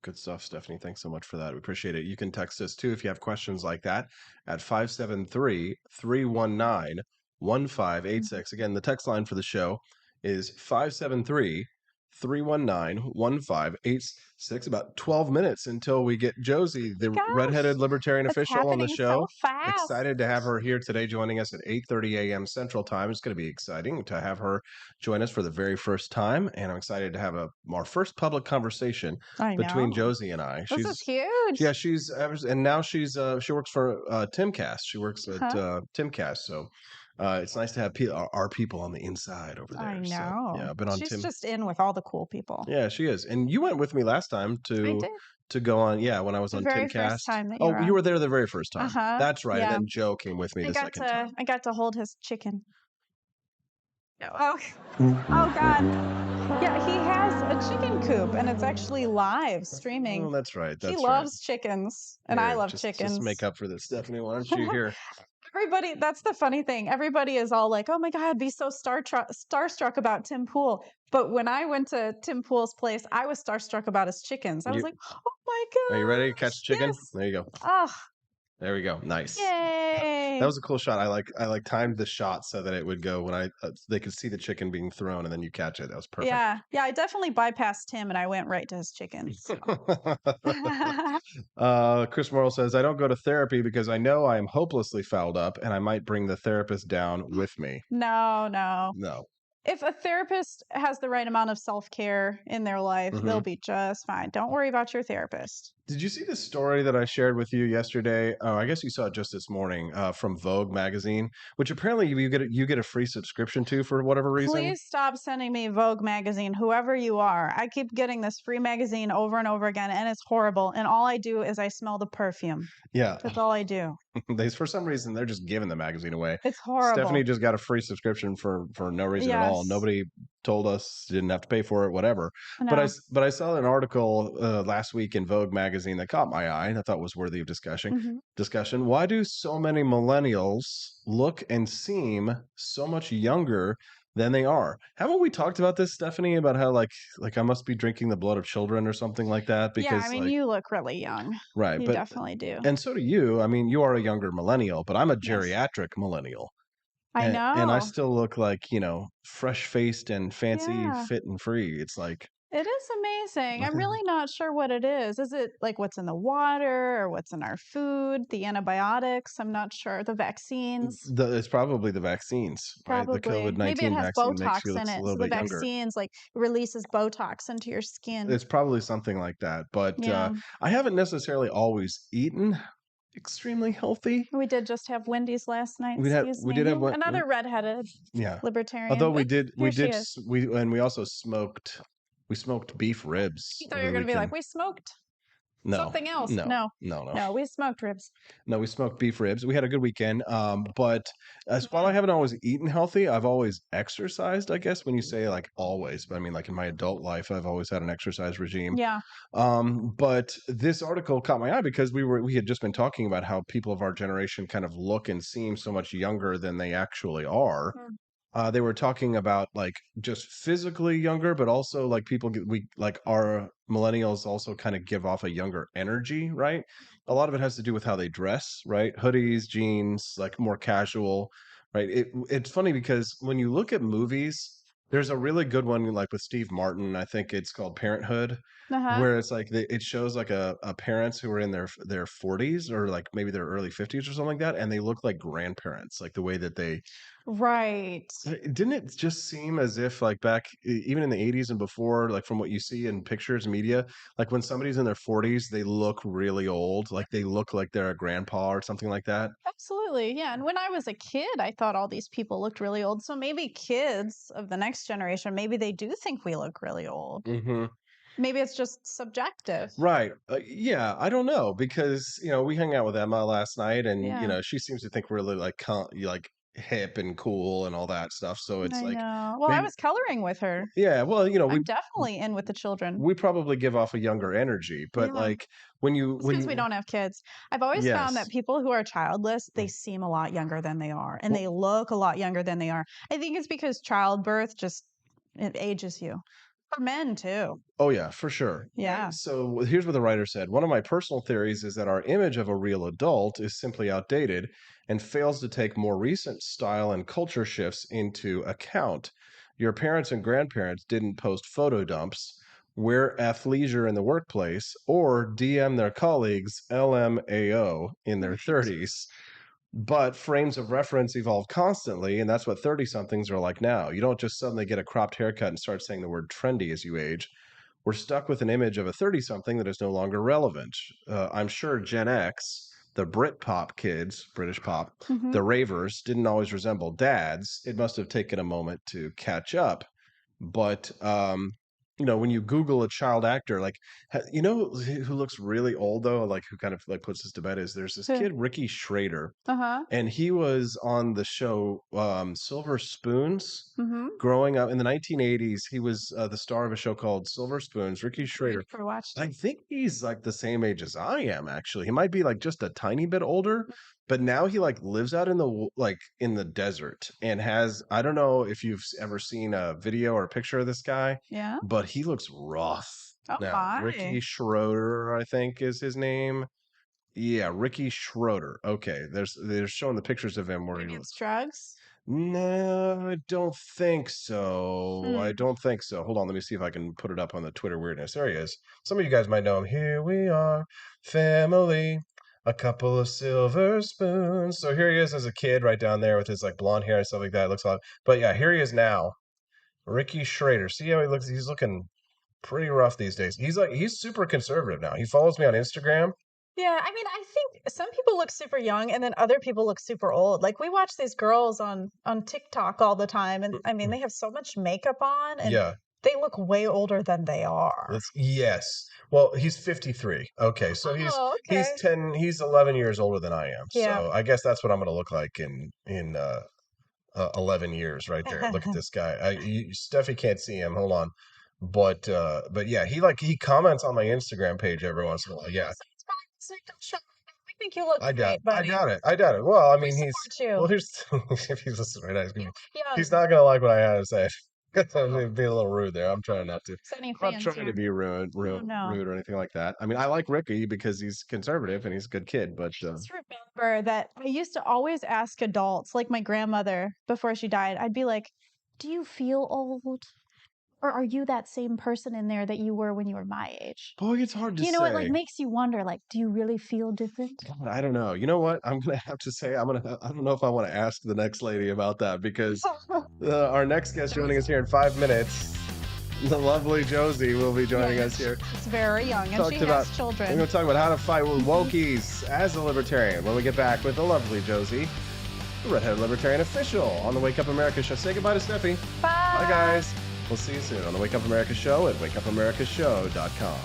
Good stuff, Stephanie. Thanks so much for that. We appreciate it. You can text us too if you have questions like that at 573-319-1586. Again, the text line for the show is 573-319-1586. About 12 minutes until we get Josie, the redheaded libertarian official, on the show. So fast. Excited to have her here today, joining us at 8:30 a.m. Central Time. It's going to be exciting to have her join us for the very first time, and I'm excited to have our first public conversation between Josie and I. This is huge. Yeah, and now she works for Timcast. She works at Timcast, so. It's nice to have our people on the inside over there. I know. So, yeah, I've been on She's just in with all the cool people. Yeah, she is. And you went with me last time to go on. Yeah, when I was on Timcast. First time that you were there the very first time. That's right. Yeah. And then Joe came with me the second time. I got to hold his chicken. Oh God. Yeah, he has a chicken coop, and it's actually live streaming. Oh, that's right. He loves chickens, and I love chickens. Just make up for this, Stephanie. Why don't you hear? Everybody, that's the funny thing. Everybody is all like, oh my God, be so starstruck about Tim Pool. But when I went to Tim Pool's place, I was starstruck about his chickens. I was like, oh my God. Are you ready to catch chicken? Yes. There you go. Oh. There we go. Nice. Yay. That was a cool shot. I timed the shot so that it would go when they could see the chicken being thrown and then you catch it. That was perfect. Yeah. Yeah. I definitely bypassed him and I went right to his chickens. So. Chris Morrill says, I don't go to therapy because I know I am hopelessly fouled up and I might bring the therapist down with me. No. If a therapist has the right amount of self-care in their life, they'll be just fine. Don't worry about your therapist. Did you see the story that I shared with you yesterday? I guess you saw it just this morning from Vogue magazine, which apparently you get a free subscription to for whatever reason. Please stop sending me Vogue magazine, whoever you are. I keep getting this free magazine over and over again, and it's horrible. And all I do is I smell the perfume. Yeah. That's all I do. For some reason, they're just giving the magazine away. It's horrible. Stephanie just got a free subscription for no reason at all. Yes. Nobody told us, didn't have to pay for it, whatever. No. But I saw an article last week in Vogue magazine that caught my eye and I thought was worthy of discussion. Why do so many millennials look and seem so much younger than they are? Haven't we talked about this, Stephanie, about how like I must be drinking the blood of children or something like that? Because yeah, I mean, you look really young. right, You but definitely do. and so do you. I mean, you are a younger millennial, but I'm a Yes. geriatric millennial. I know. And I still look like, fresh-faced and fancy, Yeah. fit and free. It's like It is amazing. I'm really not sure what it is. Is it like what's in the water or what's in our food, the antibiotics? I'm not sure. The vaccines? it's probably the vaccines, right? The Probably. COVID-19 Maybe it has vaccine makes Botox you look in a it. little So the bit younger. vaccines like releases Botox into your skin. It's probably something like that. But Yeah. I haven't necessarily always eaten extremely healthy. We did just have Wendy's last night. We did have another redheaded yeah. libertarian. Although we Here she is. we also smoked beef ribs. I thought you were going to be like, we smoked something else. No. No, we smoked ribs. No, we smoked beef ribs. We had a good weekend. But while I haven't always eaten healthy, I've always exercised, I guess, when you say like always. But I mean, like in my adult life, I've always had an exercise regime. Yeah. But this article caught my eye because we had just been talking about how people of our generation kind of look and seem so much younger than they actually are. They were talking about like just physically younger, but also like our millennials also kind of give off a younger energy, right? A lot of it has to do with how they dress, right? Hoodies, jeans, like more casual, right? It's funny because when you look at movies, there's a really good one like with Steve Martin. I think it's called Parenthood, where it's like it shows like a parents who are in their 40s or like maybe their early 50s or something like that, and they look like grandparents, like the way that they. Right. Didn't it just seem as if like back even in the 80s and before, like from what you see in pictures, media, like when somebody's in their 40s, they look really old, like they look like they're a grandpa or something like that? Absolutely. Yeah. And when I was a kid, I thought all these people looked really old. So maybe kids of the next generation, maybe they do think we look really old. Mm-hmm. Maybe it's just subjective. Right. Yeah, I don't know because, we hung out with Emma last night and, Yeah. she seems to think we're really like hip and cool and all that stuff. So it's I like, know. Well, I was coloring with her. yeah, well, I'm definitely in with the children. we probably give off a younger energy, but Yeah. like when Because we don't have kids. I've always found that Yes. people who are childless, they seem a lot younger than they are, and they look a lot younger than they are. I think it's because childbirth it ages you. For men too. Oh yeah, for sure. Yeah. So here's what the writer said. One of my personal theories is that our image of a real adult is simply outdated and fails to take more recent style and culture shifts into account. Your parents and grandparents didn't post photo dumps, wear athleisure in the workplace, or DM their colleagues LMAO in their 30s. But frames of reference evolve constantly, and that's what 30-somethings are like now. You don't just suddenly get a cropped haircut and start saying the word trendy as you age. We're stuck with an image of a 30-something that is no longer relevant. I'm sure Gen X, the Britpop kids, British pop, the ravers, didn't always resemble dads. It must have taken a moment to catch up. But when you Google a child actor, like who looks really old though, like who kind of like puts this to bed is there's this Who? kid Ricky Schrader, Uh-huh. and he was on the show Silver Spoons. Mm-hmm. Growing up in the 1980s, he was the star of a show called Silver Spoons. Ricky Schrader. For watched. I think he's like the same age as I am. Actually, he might be like just a tiny bit older, but now he like lives out in the desert and has. I don't know if you've ever seen a video or a picture of this guy. Yeah. But he looks rough. Oh, Now, my. Ricky Schroeder, I think is his name. Yeah, Ricky Schroeder. Okay, they're showing the pictures of him where he It's drugs. No, I don't think so. I Hmm. don't think so. Hold on, let me see if I can put it up on the Twitter weirdness. There he is. Some of you guys might know him. Here we are, family, a couple of silver spoons. So here he is as a kid, right down there with his like blonde hair and stuff like that. It looks a lot. But yeah, here he is now, Ricky Schrader. See how he looks? He's looking pretty rough these days. He's super conservative now. He follows me on Instagram. Yeah, I mean, I think some people look super young and then other people look super old. Like we watch these girls on TikTok all the time, and I mean, they have so much makeup on, and Yeah. They look way older than they are. Yes. Well, he's 53. Okay, so he's 11 years older than I am. Yeah. So I guess that's what I'm going to look like in 11 years right there. Look at this guy. Steffi can't see him. Hold on. But yeah, he comments on my Instagram page every once in a while. Yeah. I think you look great, buddy. I doubt it. Well, I mean, Well, here's if he's listening right now, he's not gonna like what I had to say. I'm being a little rude there. I'm trying not to. I'm not trying to be rude or anything like that. I mean, I like Ricky because he's conservative and he's a good kid, but just remember that I used to always ask adults, like my grandmother before she died, I'd be like, do you feel old? Or are you that same person in there that you were when you were my age? Boy, it's hard to say. You know, it like makes you wonder, like, do you really feel different? God, I don't know. You know what? I'm gonna have to say I don't know if I want to ask the next lady about that because our next guest joining us here in 5 minutes, the lovely Josie will be joining us here. She's very young and she has children. We're going to talk about how to fight with wokies as a libertarian when we get back with the lovely Josie, the redheaded libertarian official on the Wake Up America show. Say goodbye to Steffi. Bye. Bye, guys. We'll see you soon on the Wake Up America show at wakeupAmericaShow.com.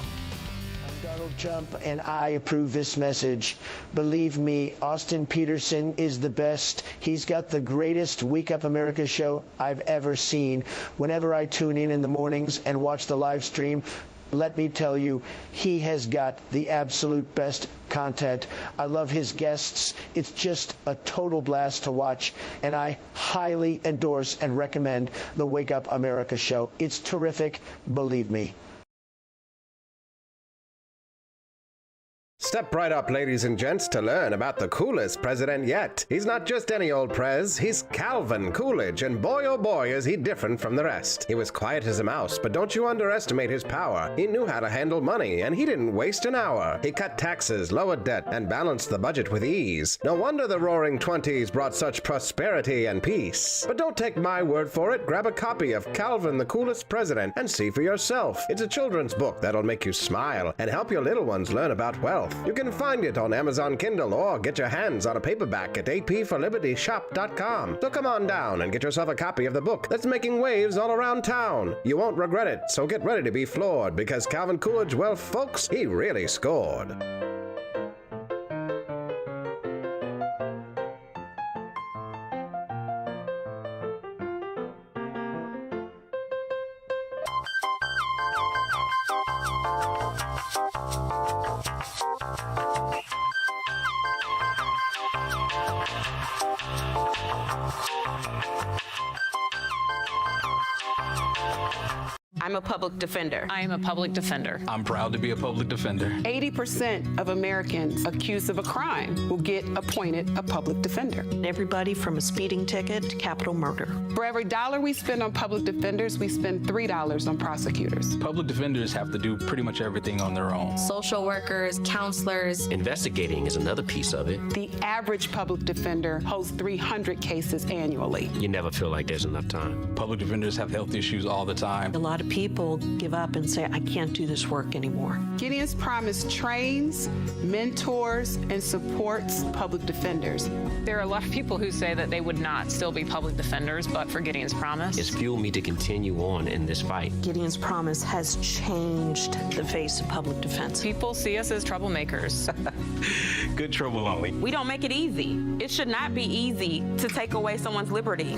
Donald Trump, and I approve this message. Believe me, Austin Peterson is the best. He's got the greatest Wake Up America show I've ever seen. Whenever I tune in the mornings and watch the live stream, let me tell you, he has got the absolute best content. I love his guests. It's just a total blast to watch, and I highly endorse and recommend the Wake Up America show. It's terrific, believe me. Step right up, ladies and gents, to learn about the coolest president yet. He's not just any old prez, he's Calvin Coolidge, and boy oh boy is he different from the rest. He was quiet as a mouse, but don't you underestimate his power. He knew how to handle money, and he didn't waste an hour. He cut taxes, lowered debt, and balanced the budget with ease. No wonder the roaring 20s brought such prosperity and peace. But don't take my word for it. Grab a copy of Calvin the Coolest President and see for yourself. It's a children's book that'll make you smile and help your little ones learn about wealth. You can find it on Amazon Kindle or get your hands on a paperback at apforlibertyshop.com. So come on down and get yourself a copy of the book that's making waves all around town. You won't regret it, so get ready to be floored because Calvin Coolidge, well, folks, he really scored. I'm a public defender. I am a public defender. I'm proud to be a public defender. 80% of Americans accused of a crime will get appointed a public defender. Everybody from a speeding ticket to capital murder. For every $1 we spend on public defenders, we spend $3 on prosecutors. Public defenders have to do pretty much everything on their own. Social workers, counselors. Investigating is another piece of it. The average public defender holds 300 cases annually. You never feel like there's enough time. Public defenders have health issues all the time. A lot of people give up and say, I can't do this work anymore. Gideon's Promise trains, mentors, and supports public defenders. There are a lot of people who say that they would not still be public defenders, but for Gideon's Promise. It's fueled me to continue on in this fight. Gideon's Promise has changed the face of public defense. People see us as troublemakers. Good trouble only. We don't make it easy. It should not be easy to take away someone's liberty.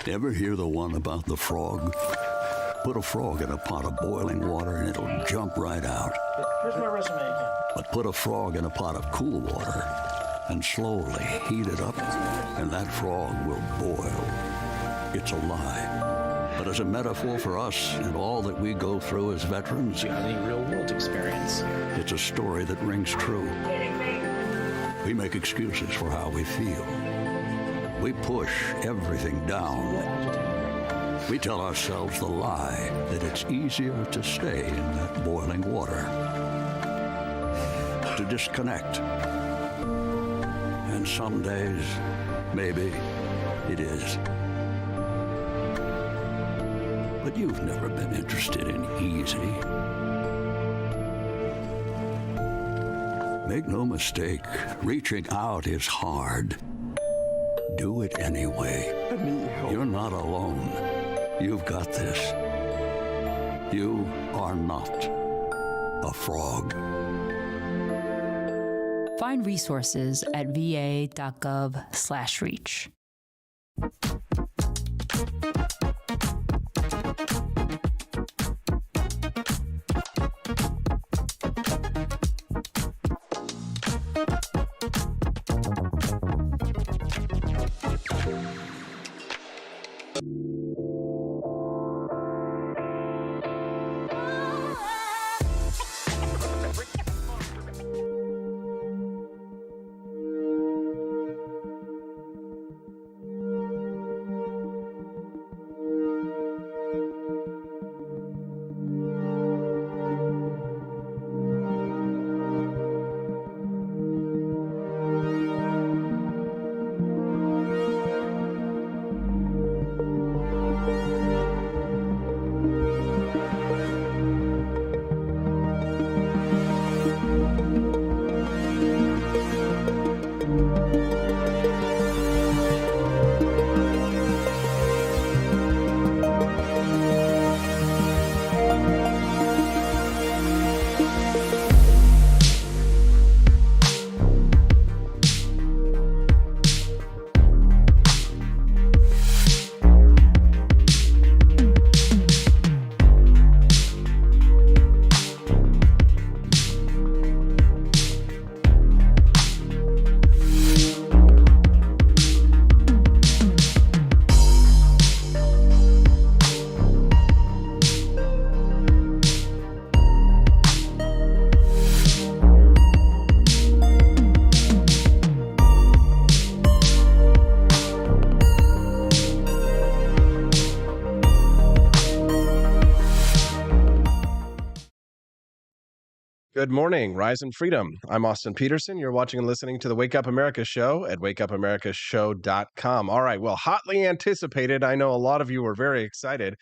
Ever hear the one about the frog? Put a frog in a pot of boiling water and it'll jump right out. Here's my resume again. But put a frog in a pot of cool water and slowly heat it up, and that frog will boil. It's a lie. But as a metaphor for us and all that we go through as veterans, any real-world experience. It's a story that rings true. We make excuses for how we feel. We push everything down. We tell ourselves the lie that it's easier to stay in that boiling water, to disconnect. And some days, maybe it is. But But you've never been interested in easy. Make no mistake, reaching out is hard. Do it anyway. You're not alone. You've got this. You are not a frog. Find resources at va.gov/reach. Good morning, Rise and Freedom. I'm Austin Peterson. You're watching and listening to the Wake Up America show at wakeupAmericaShow.com. All right, well, hotly anticipated. I know a lot of you are very excited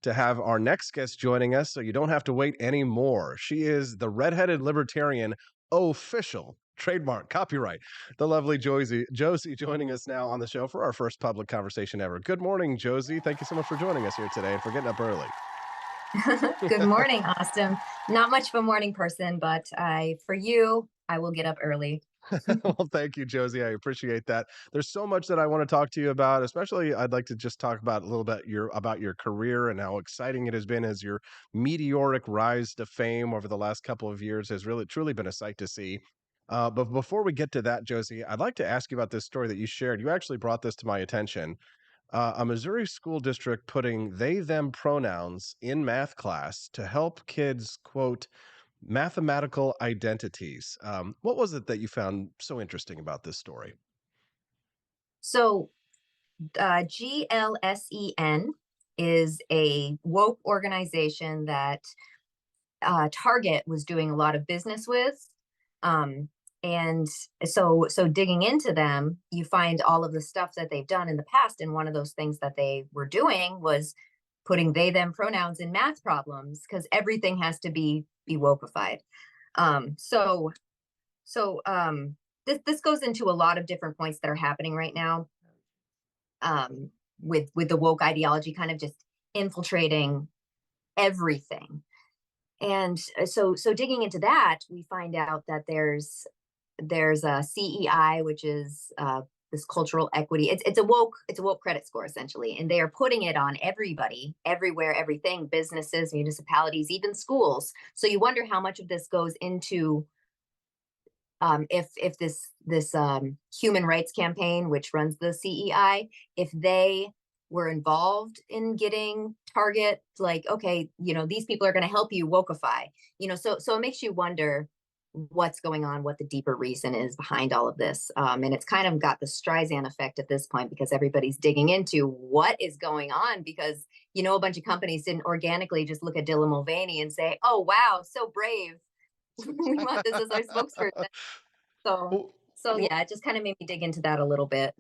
to have our next guest joining us, so you don't have to wait anymore. She is the redheaded libertarian official, trademark, copyright, the lovely Josie joining us now on the show for our first public conversation ever. Good morning, Josie. Thank you so much for joining us here today and for getting up early. Good morning, Austin. Not much of a morning person, but for you, I will get up early. Well, thank you, Josie. I appreciate that. There's so much that I want to talk to you about, especially I'd like to just talk about a little bit about your career and how exciting it has been as your meteoric rise to fame over the last couple of years has really truly been a sight to see. But before we get to that, Josie, I'd like to ask you about this story that you shared. You actually brought this to my attention. A Missouri school district putting they, them pronouns in math class to help kids, quote, mathematical identities. What was it that you found so interesting about this story? So, GLSEN is a woke organization that Target was doing a lot of business with. And so digging into them, you find all of the stuff that they've done in the past. And one of those things that they were doing was putting they, them pronouns in math problems because everything has to be wokeified. This goes into a lot of different points that are happening right now with the woke ideology kind of just infiltrating everything. And so digging into that, we find out that there's a CEI, which is this cultural equity. It's a woke credit score essentially, and they are putting it on everybody, everywhere, everything, businesses, municipalities, even schools. So you wonder how much of this goes into if this human rights campaign, which runs the CEI, if they were involved in getting Target, like, okay, these people are going to help you wokeify, so it makes you wonder what's going on, what the deeper reason is behind all of this. And it's kind of got the Streisand effect at this point because everybody's digging into what is going on because, a bunch of companies didn't organically just look at Dylan Mulvaney and say, oh, wow, so brave. We want this as our spokesperson. So yeah, it just kind of made me dig into that a little bit.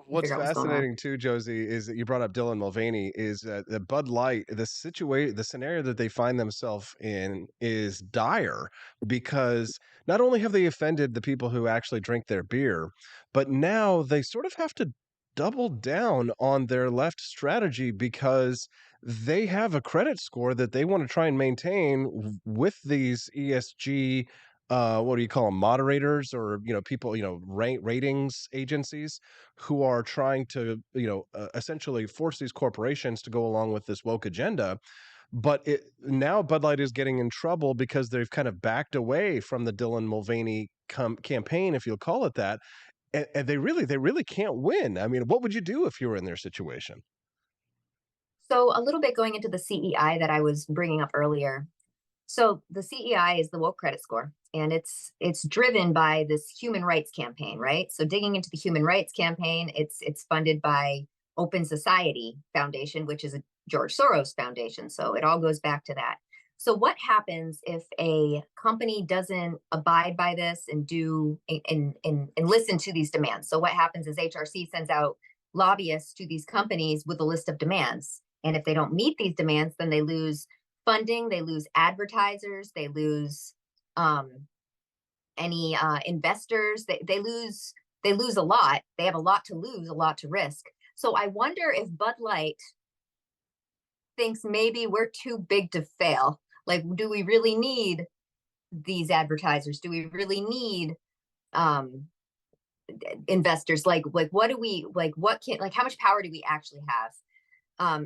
What's figure out what's going on. fascinating too, Josie, is that you brought up Dylan Mulvaney. Is the Bud Light, the scenario that they find themselves in is dire because not only have they offended the people who actually drink their beer, but now they sort of have to double down on their left strategy because they have a credit score that they want to try and maintain with these ESG. What do you call them? Moderators, or people, ratings agencies who are trying to, essentially force these corporations to go along with this woke agenda. But now Bud Light is getting in trouble because they've kind of backed away from the Dylan Mulvaney campaign, if you'll call it that, and they really can't win. I mean, what would you do if you were in their situation? So a little bit going into the CEI that I was bringing up earlier. So the CEI is the woke credit score, and it's driven by this human rights campaign, right? So digging into the human rights campaign, it's funded by Open Society Foundation, which is a George Soros foundation. So it all goes back to that. So what happens if a company doesn't abide by this and do and listen to these demands? So what happens is HRC sends out lobbyists to these companies with a list of demands. And if they don't meet these demands, then they lose funding, they lose advertisers, they lose any investors, they lose a lot. They have a lot to lose, a lot to risk. So I wonder if Bud Light thinks maybe we're too big to fail. Like, do we really need these advertisers? Do we really need investors? Like what do we how much power do we actually have?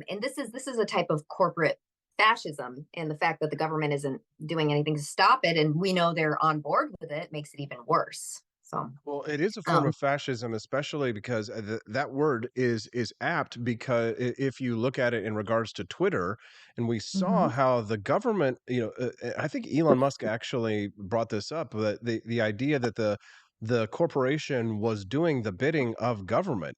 And this is a type of corporate fascism, and the fact that the government isn't doing anything to stop it, and we know they're on board with it, makes it even worse. So, well, it is a form of fascism, especially because that word is apt because if you look at it in regards to Twitter, and we saw how the government, I think Elon Musk actually brought this up, that the idea that the corporation was doing the bidding of government.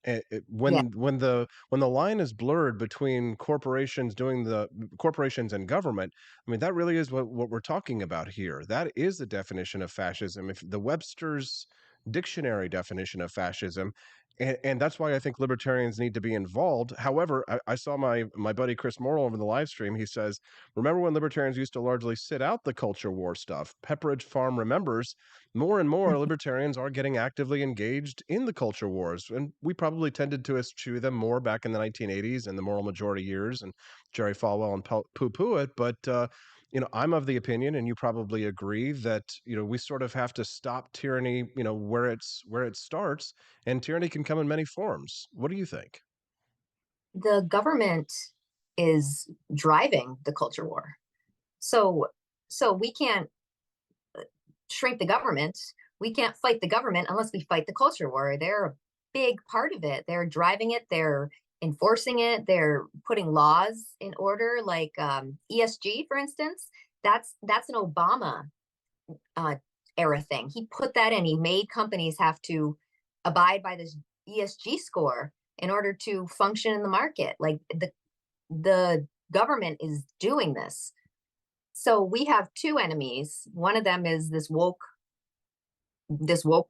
When the line is blurred between corporations and government, I mean, that really is what we're talking about here. That is the definition of fascism. If the Webster's dictionary definition of fascism. And that's why I think libertarians need to be involved. However, I saw my buddy Chris Morrill over the live stream. He says, remember when libertarians used to largely sit out the culture war stuff? Pepperidge Farm remembers more and more libertarians are getting actively engaged in the culture wars. And we probably tended to eschew them more back in the 1980s and the moral majority years and Jerry Falwell and poo-poo it. But, I'm of the opinion, and you probably agree, that, we sort of have to stop tyranny, where it starts, and tyranny can come in many forms. What do you think? The government is driving the culture war. So we can't shrink the government. We can't fight the government unless we fight the culture war. They're a big part of it. They're driving it. They're enforcing it. They're putting laws in order, like ESG, for instance. That's an Obama era thing. He put that in. He made companies have to abide by this ESG score in order to function in the market. Like the government is doing this. So we have two enemies. One of them is this woke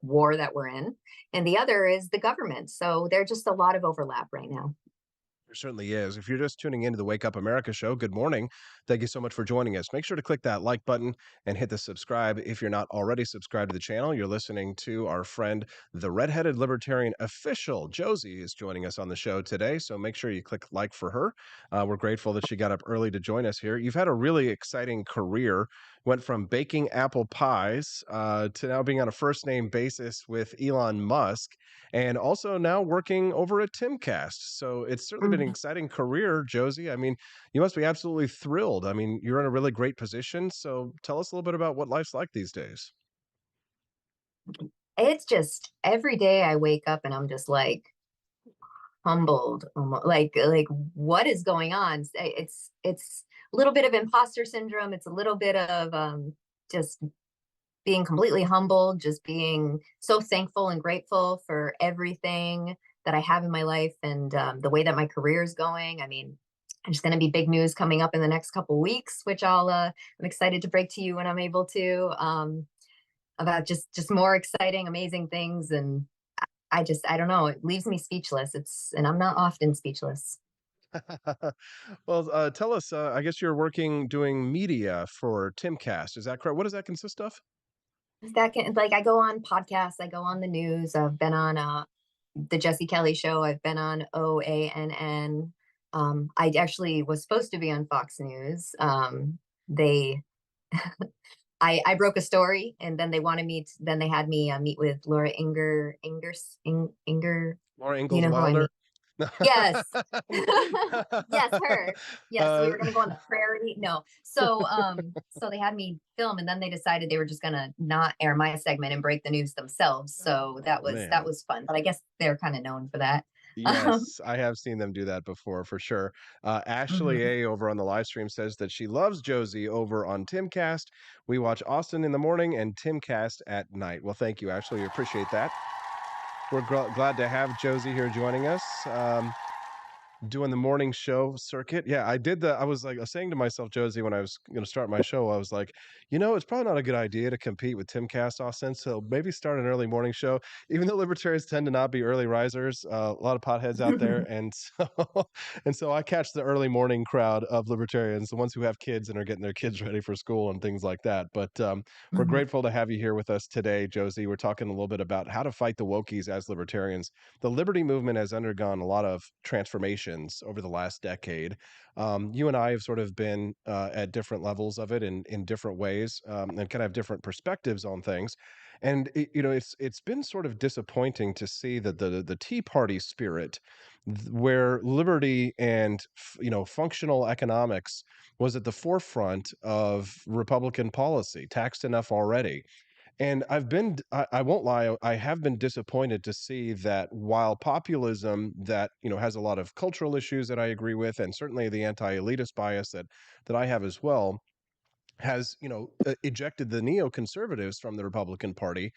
war that we're in, and the other is the government. So there's just a lot of overlap right now. There certainly is. If you're just tuning into the Wake Up America show, good morning. Thank you so much for joining us. Make sure to click that like button and hit the subscribe if you're not already subscribed to the channel. You're listening to our friend, the redheaded libertarian official, Josie, is joining us on the show today. So make sure you click like for her. We're grateful that she got up early to join us here. You've had a really exciting career. Went from baking apple pies to now being on a first name basis with Elon Musk, and also now working over at Timcast. So it's certainly been an exciting career, Josie. I mean, you must be absolutely thrilled. I mean, you're in a really great position. So tell us a little bit about what life's like these days. It's just every day I wake up and I'm just like humbled, like what is going on? It's a little bit of imposter syndrome. It's a little bit of just being completely humbled, just being so thankful and grateful for everything that I have in my life, and the way that my career is going. I mean, there's going to be big news coming up in the next couple weeks, which I'm excited to break to you when I'm able to, about just more exciting, amazing things. And I don't know. It leaves me speechless. And I'm not often speechless. Well, tell us, I guess you're working doing media for Timcast. Is that correct? What does that consist of? That can, like, I go on podcasts, I go on the news. I've been on the Jesse Kelly show. I've been on OANN. I actually was supposed to be on Fox News. They I broke a story, and then they wanted me then they had me meet with Laura Inger. Laura You Ingalls know who I mean? Wilder? Yes. Yes, her. Yes, we were gonna go on the prairie. No. So they had me film, and then they decided they were just gonna not air my segment and break the news themselves. So that Man. was fun. But I guess they're kind of known for that. Yes, I have seen them do that before for sure. Ashley Mhm. A over on the live stream says that she loves Josie over on Timcast. We watch Austin in the morning and Timcast at night. Well, thank you, Ashley. We appreciate that. We're glad to have Josie here joining us. Doing the morning show circuit. Yeah, I was saying to myself, Josie, when I was going to start my show, I was like, it's probably not a good idea to compete with Timcast, Austin. So maybe start an early morning show, even though libertarians tend to not be early risers. A lot of potheads out there. And so I catch the early morning crowd of libertarians, the ones who have kids and are getting their kids ready for school and things like that. But we're grateful to have you here with us today, Josie. We're talking a little bit about how to fight the wokies as libertarians. The liberty movement has undergone a lot of transformations over the last decade. You and I have sort of been at different levels of it in different ways, and kind of have different perspectives on things. And it's been sort of disappointing to see that the Tea Party spirit, where liberty and functional economics was at the forefront of Republican policy, taxed enough already. And I won't lie, I have been disappointed to see that while populism that, has a lot of cultural issues that I agree with, and certainly the anti-elitist bias that I have as well, has, ejected the neoconservatives from the Republican Party.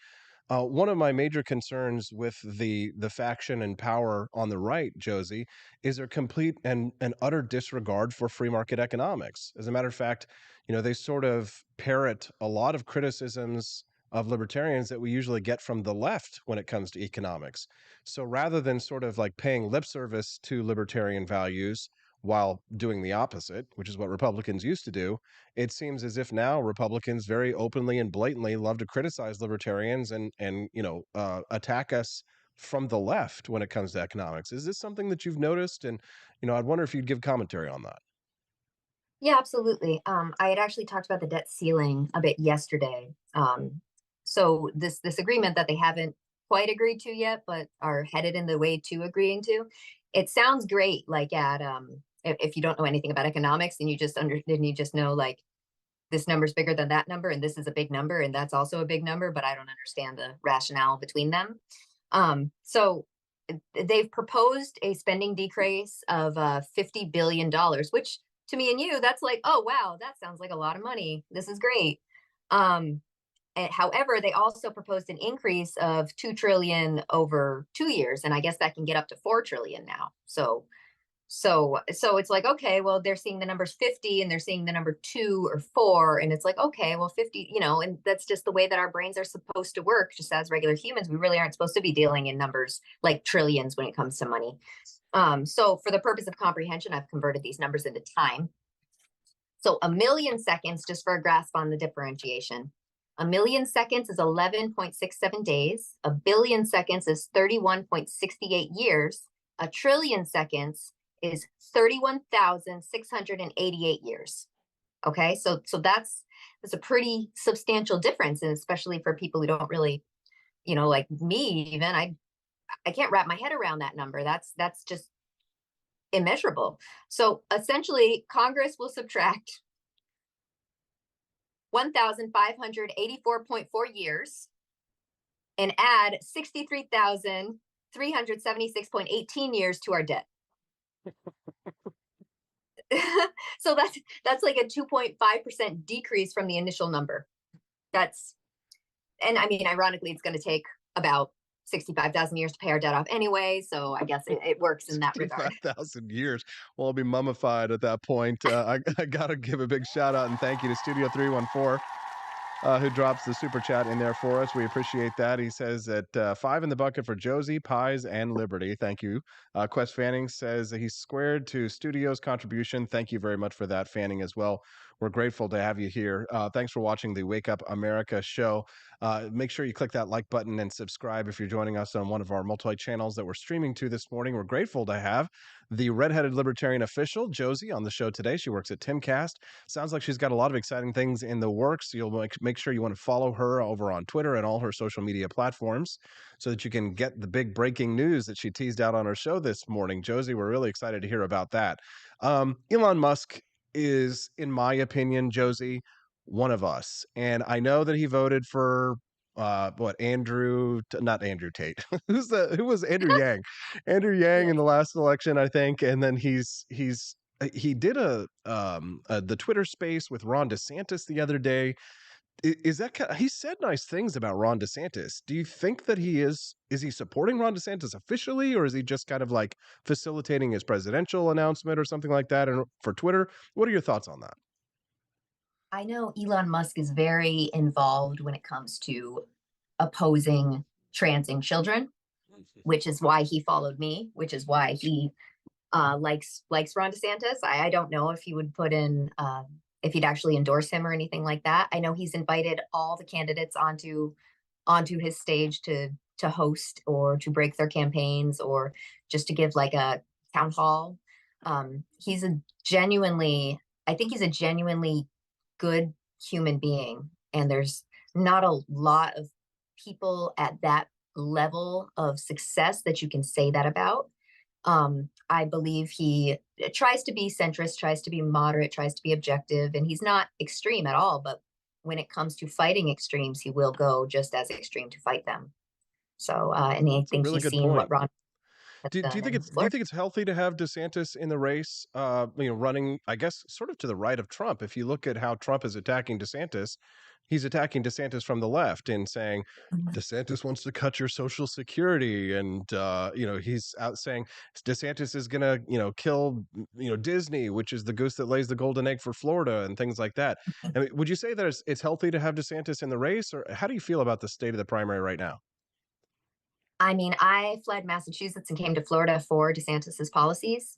One of my major concerns with the faction and power on the right, Josie, is their complete and utter disregard for free market economics. As a matter of fact, they sort of parrot a lot of criticisms of libertarians that we usually get from the left when it comes to economics. So rather than sort of like paying lip service to libertarian values while doing the opposite, which is what Republicans used to do, it seems as if now Republicans very openly and blatantly love to criticize libertarians and attack us from the left when it comes to economics. Is this something that you've noticed? And I'd wonder if you'd give commentary on that. Yeah, absolutely. I had actually talked about the debt ceiling a bit yesterday. So this agreement that they haven't quite agreed to yet, but are headed in the way to agreeing to, it sounds great. Like if you don't know anything about economics, then you just know like this number's bigger than that number, and this is a big number, and that's also a big number, but I don't understand the rationale between them. So they've proposed a spending decrease of $50 billion, which to me and you, that's like, oh, wow, that sounds like a lot of money. This is great. However, they also proposed an increase of 2 trillion over 2 years, and I guess that can get up to 4 trillion now. So it's like, okay, well, they're seeing the numbers 50 and they're seeing the number 2 or 4, and it's like, okay, well, 50, and that's just the way that our brains are supposed to work. Just as regular humans, we really aren't supposed to be dealing in numbers like trillions when it comes to money. So for the purpose of comprehension, I've converted these numbers into time. So a million seconds, just for a grasp on the differentiation, a million seconds is 11.67 days. A billion seconds is 31.68 years. A trillion seconds is 31,688 years. Okay, so that's a pretty substantial difference, and especially for people who don't really, like me, even I can't wrap my head around that number. That's just immeasurable. So essentially, Congress will subtract 1,584.4 years and add 63,376.18 years to our debt. So that's like a 2.5% decrease from the initial number. And I mean, ironically, it's going to take about 65,000 years to pay our debt off anyway. So I guess it works in that regard. 65,000 years. Well, I'll be mummified at that point. I got to give a big shout out and thank you to Studio 314 who drops the super chat in there for us. We appreciate that. He says that 5 in the bucket for Josie, Pies, and Liberty. Thank you. Quest Fanning says that he's squared to Studio's contribution. Thank you very much for that, Fanning, as well. We're grateful to have you here. Thanks for watching the Wake Up America show. Make sure you click that like button and subscribe if you're joining us on one of our multi-channels that we're streaming to this morning. We're grateful to have the redheaded libertarian official, Josie, on the show today. She works at Timcast. Sounds like she's got a lot of exciting things in the works. You'll make sure you want to follow her over on Twitter and all her social media platforms so that you can get the big breaking news that she teased out on her show this morning. Josie, we're really excited to hear about that. Elon Musk is, in my opinion, Josie, one of us. And I know that he voted for not Andrew Tate. Who was Andrew Yang? Andrew Yang in the last election, I think. And then he did the Twitter space with Ron DeSantis the other day. Is that he said nice things about Ron DeSantis? Do you think that is he supporting Ron DeSantis officially, or is he just kind of like facilitating his presidential announcement or something like that? And for Twitter, what are your thoughts on that? I know Elon Musk is very involved when it comes to opposing transing children, which is why he followed me, which is why he likes Ron DeSantis. I don't know if he would put in if he'd actually endorse him or anything like that. I know he's invited all the candidates onto his stage to host or to break their campaigns or just to give like a town hall. I think he's a genuinely good human being, and there's not a lot of people at that level of success that you can say that about. I believe he tries to be centrist, tries to be moderate, tries to be objective, and he's not extreme at all. But when it comes to fighting extremes, he will go just as extreme to fight them. So, and I think Really he's good seen point. what Ron. Do you think it's healthy to have DeSantis in the race? Running, I guess, sort of to the right of Trump. If you look at how Trump is attacking DeSantis, he's attacking DeSantis from the left and saying DeSantis wants to cut your Social Security, and he's out saying DeSantis is going to kill Disney, which is the goose that lays the golden egg for Florida, and things like that. I mean, would you say that it's healthy to have DeSantis in the race, or how do you feel about the state of the primary right now? I mean, I fled Massachusetts and came to Florida for DeSantis's policies.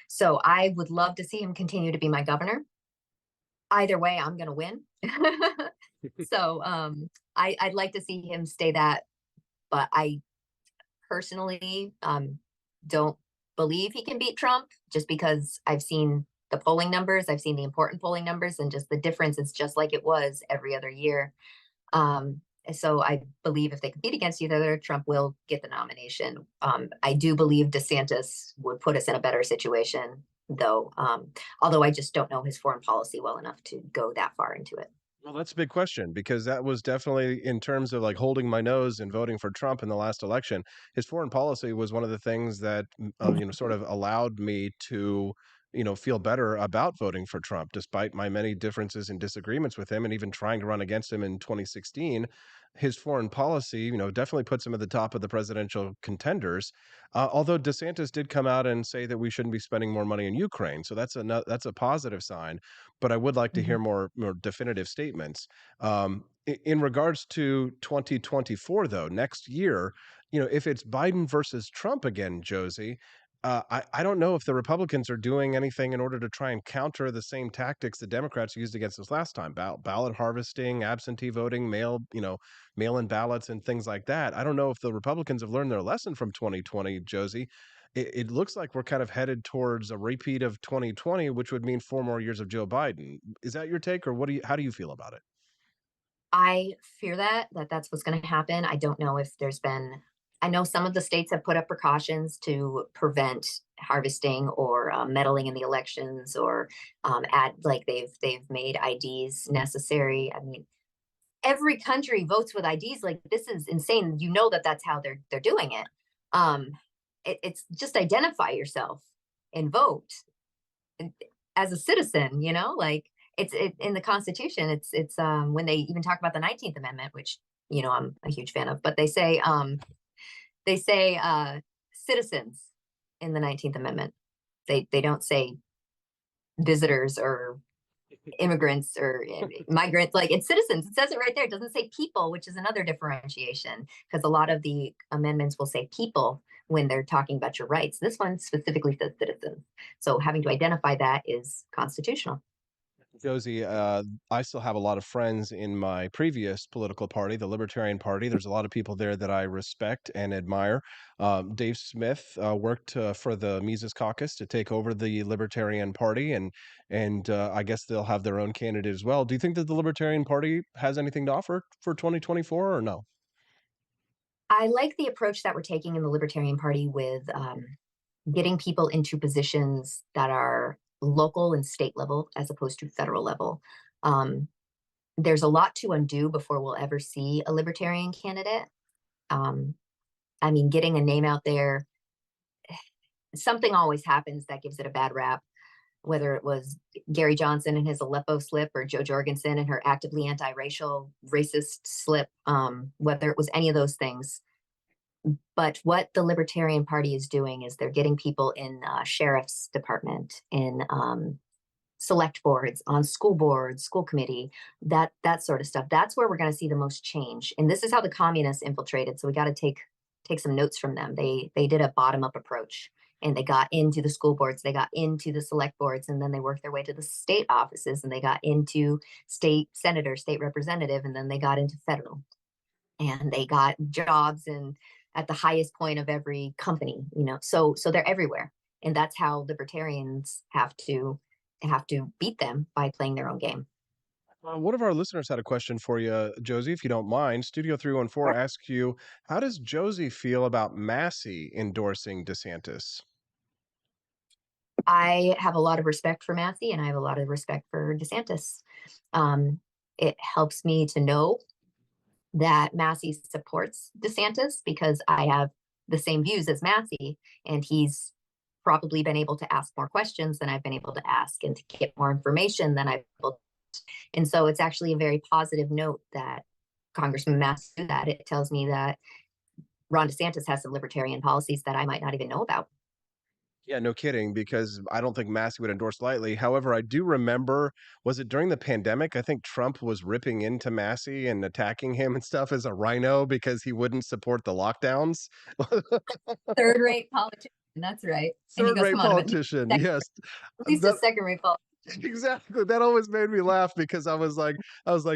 So I would love to see him continue to be my governor. Either way, I'm going to win. So I'd like to see him stay that. But I personally don't believe he can beat Trump, just because I've seen the polling numbers. I've seen the important polling numbers, and just the difference is just like it was every other year. So I believe if they compete against each other, Trump will get the nomination. I do believe DeSantis would put us in a better situation, though, although I just don't know his foreign policy well enough to go that far into it. Well, that's a big question, because that was definitely, in terms of like holding my nose and voting for Trump in the last election, his foreign policy was one of the things that, sort of allowed me to, feel better about voting for Trump, despite my many differences and disagreements with him, and even trying to run against him in 2016. His foreign policy, definitely puts him at the top of the presidential contenders. Although DeSantis did come out and say that we shouldn't be spending more money in Ukraine, so that's a positive sign. But I would like to hear more definitive statements. In regards to 2024, though, next year, if it's Biden versus Trump again, Josie, I don't know if the Republicans are doing anything in order to try and counter the same tactics the Democrats used against us last time: ballot harvesting, absentee voting, mail-in ballots, and things like that. I don't know if the Republicans have learned their lesson from 2020, Josie. It looks like we're kind of headed towards a repeat of 2020, which would mean 4 more years of Joe Biden. Is that your take, or how do you feel about it? I fear that's what's going to happen. I don't know if I know some of the states have put up precautions to prevent harvesting or meddling in the elections, or they've made IDs necessary. I mean, every country votes with IDs. Like, this is insane. That's how they're doing it. It's just identify yourself and vote as a citizen. Like, it's in the Constitution. It's when they even talk about the 19th Amendment, which I'm a huge fan of, but they say citizens in the 19th Amendment. They don't say visitors or immigrants or migrants, like it's citizens. It says it right there. It doesn't say people, which is another differentiation because a lot of the amendments will say people when they're talking about your rights. This one specifically says citizens. So having to identify that is constitutional. Josie, I still have a lot of friends in my previous political party, the Libertarian Party. There's a lot of people there that I respect and admire. Dave Smith worked for the Mises Caucus to take over the Libertarian Party, and I guess they'll have their own candidate as well. Do you think that the Libertarian Party has anything to offer for 2024 or no? I like the approach that we're taking in the Libertarian Party with getting people into positions that are local and state level as opposed to federal level. There's a lot to undo before we'll ever see a libertarian candidate. I mean, getting a name out there, something always happens that gives it a bad rap, whether it was Gary Johnson and his Aleppo slip or Jo Jorgensen and her actively anti-racial racist slip, whether it was any of those things. But what the Libertarian Party is doing is they're getting people in sheriff's department, in select boards, on school boards, school committee, that sort of stuff. That's where we're going to see the most change. And this is how the communists infiltrated. So we got to take some notes from them. They did a bottom-up approach, and they got into the school boards, they got into the select boards, and then they worked their way to the state offices, and they got into state senator, state representative, and then they got into federal. And they got jobs and at the highest point of every company, so they're everywhere. And that's how libertarians have to beat them, by playing their own game. One of our listeners had a question for you, Josie, if you don't mind. Studio 314 asks you, how does Josie feel about Massey endorsing DeSantis? I have a lot of respect for Massey, and I have a lot of respect for DeSantis. It helps me to know that Massey supports DeSantis because I have the same views as Massey, and he's probably been able to ask more questions than I've been able to ask, and to get more information than I've been able to. And so it's actually a very positive note that Congressman Massey do that. It tells me that Ron DeSantis has some libertarian policies that I might not even know about. Yeah, no kidding, because I don't think Massey would endorse lightly. However, I do remember, was it during the pandemic? I think Trump was ripping into Massey and attacking him and stuff as a rhino because he wouldn't support the lockdowns. Third-rate politician, that's right. Third-rate politician, yes. At least a second-rate politician. Exactly. That always made me laugh because I was like,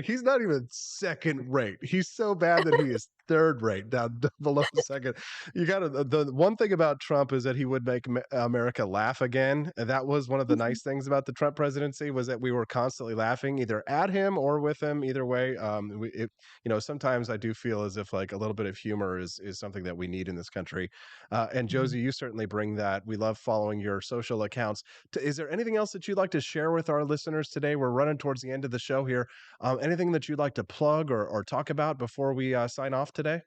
he's not even second rate. He's so bad that he is third rate, down below second. You got to, the one thing about Trump is that he would make America laugh again. And that was one of the nice things about the Trump presidency, was that we were constantly laughing either at him or with him, either way. Sometimes I do feel as if like a little bit of humor is something that we need in this country. And Josie, you certainly bring that. We love following your social accounts. Is there anything else that you'd like to share with our listeners today? We're running towards the end of the show here. Anything that you'd like to plug or talk about before we sign off today?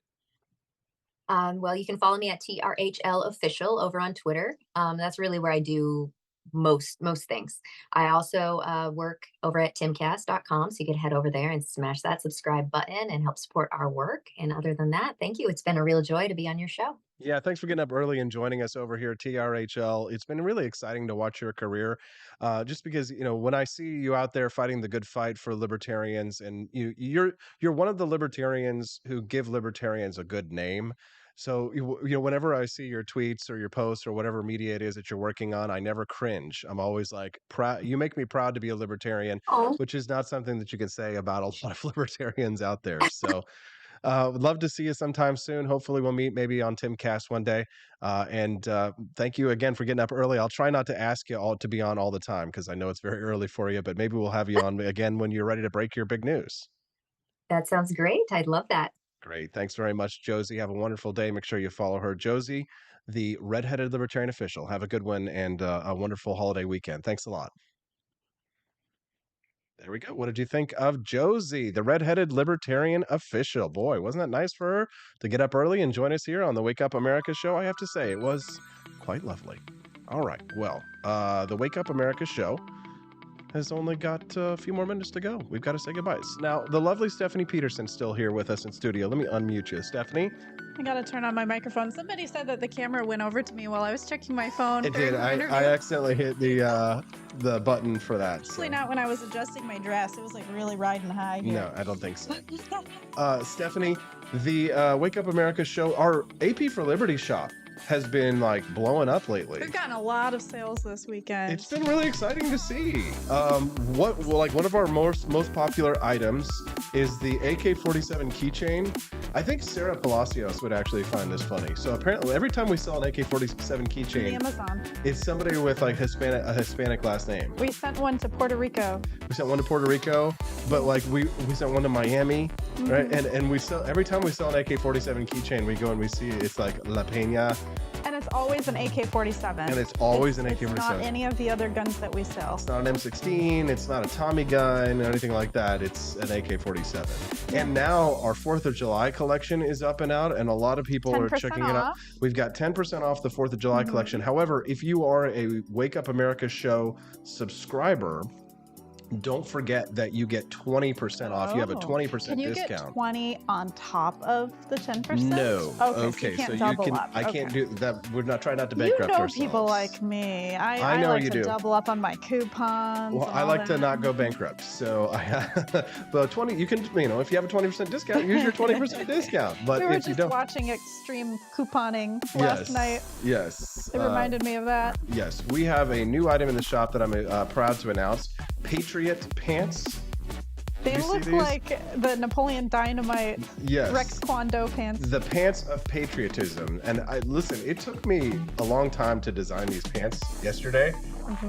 Well, you can follow me at TRHL Official over on Twitter. That's really where I do most things. I also work over at timcast.com, so you can head over there and smash that subscribe button and help support our work. And other than that, thank you. It's been a real joy to be on your show. Yeah, thanks for getting up early and joining us over here at TRHL. It's been really exciting to watch your career, just because when I see you out there fighting the good fight for libertarians, and you're one of the libertarians who give libertarians a good name. So whenever I see your tweets or your posts or whatever media it is that you're working on, I never cringe. I'm always like, proud. You make me proud to be a libertarian, which is not something that you can say about a lot of libertarians out there. So. Would love to see you sometime soon. Hopefully we'll meet maybe on Timcast one day. And thank you again for getting up early. I'll try not to ask you all to be on all the time because I know it's very early for you, but maybe we'll have you on again when you're ready to break your big news. That sounds great. I'd love that. Great. Thanks very much, Josie. Have a wonderful day. Make sure you follow her. Josie, the redheaded libertarian official. Have a good one and a wonderful holiday weekend. Thanks a lot. There we go. What did you think of Josie, the redheaded libertarian official? Boy, wasn't that nice for her to get up early and join us here on the Wake Up America show? I have to say, it was quite lovely. All right. Well, the Wake Up America show has only got a few more minutes to go. We've got to say goodbyes. Now, the lovely Stephanie Peterson's still here with us in studio. Let me unmute you. Stephanie? I gotta turn on my microphone. Somebody said that the camera went over to me while I was checking my phone. It during did. the I interview. accidentally hit the button for that. Actually, not when I was adjusting my dress. It was like really riding high here. No, I don't think so. Stephanie, the Wake Up America show, our AP for Liberty shop has been like blowing up lately. We've gotten a lot of sales this weekend. It's been really exciting to see. One of our most popular items is the AK-47 keychain. I think Sarah Palacios would actually find this funny. So apparently, every time we sell an AK-47 keychain, Amazon. it's somebody with like a Hispanic last name. We sent one to Puerto Rico. We sent one to Puerto Rico, but like we sent one to Miami, right? And we sell every time we sell an AK-47 keychain, we go and we see it's like La Peña. And it's always an AK-47. And it's always an AK-47. It's not any of the other guns that we sell. It's not an M16, it's not a Tommy gun, or anything like that. It's an AK-47. And now our 4th of July collection is up and out, and a lot of people are checking it out. We've got 10% off the 4th of July collection. However, if you are a Wake Up America show subscriber, don't forget that you get 20% off. You have a 20% discount. Can you get 20 on top of the 10%? No. Okay, so you can't double up. I can't do that. We're not trying not to bankrupt ourselves. You know people like me. I know like you to do. double up on my coupons. Well, I like to not go bankrupt. So the 20, you can, if you have a 20% discount, use your 20% discount. But we were if you just don't, watching extreme couponing last night. Yes. It reminded me of that. Yes. We have a new item in the shop that I'm proud to announce. Patriot pants. They look like the Napoleon Dynamite Rex Kwon Do pants. The pants of patriotism. And listen, it took me a long time to design these pants yesterday.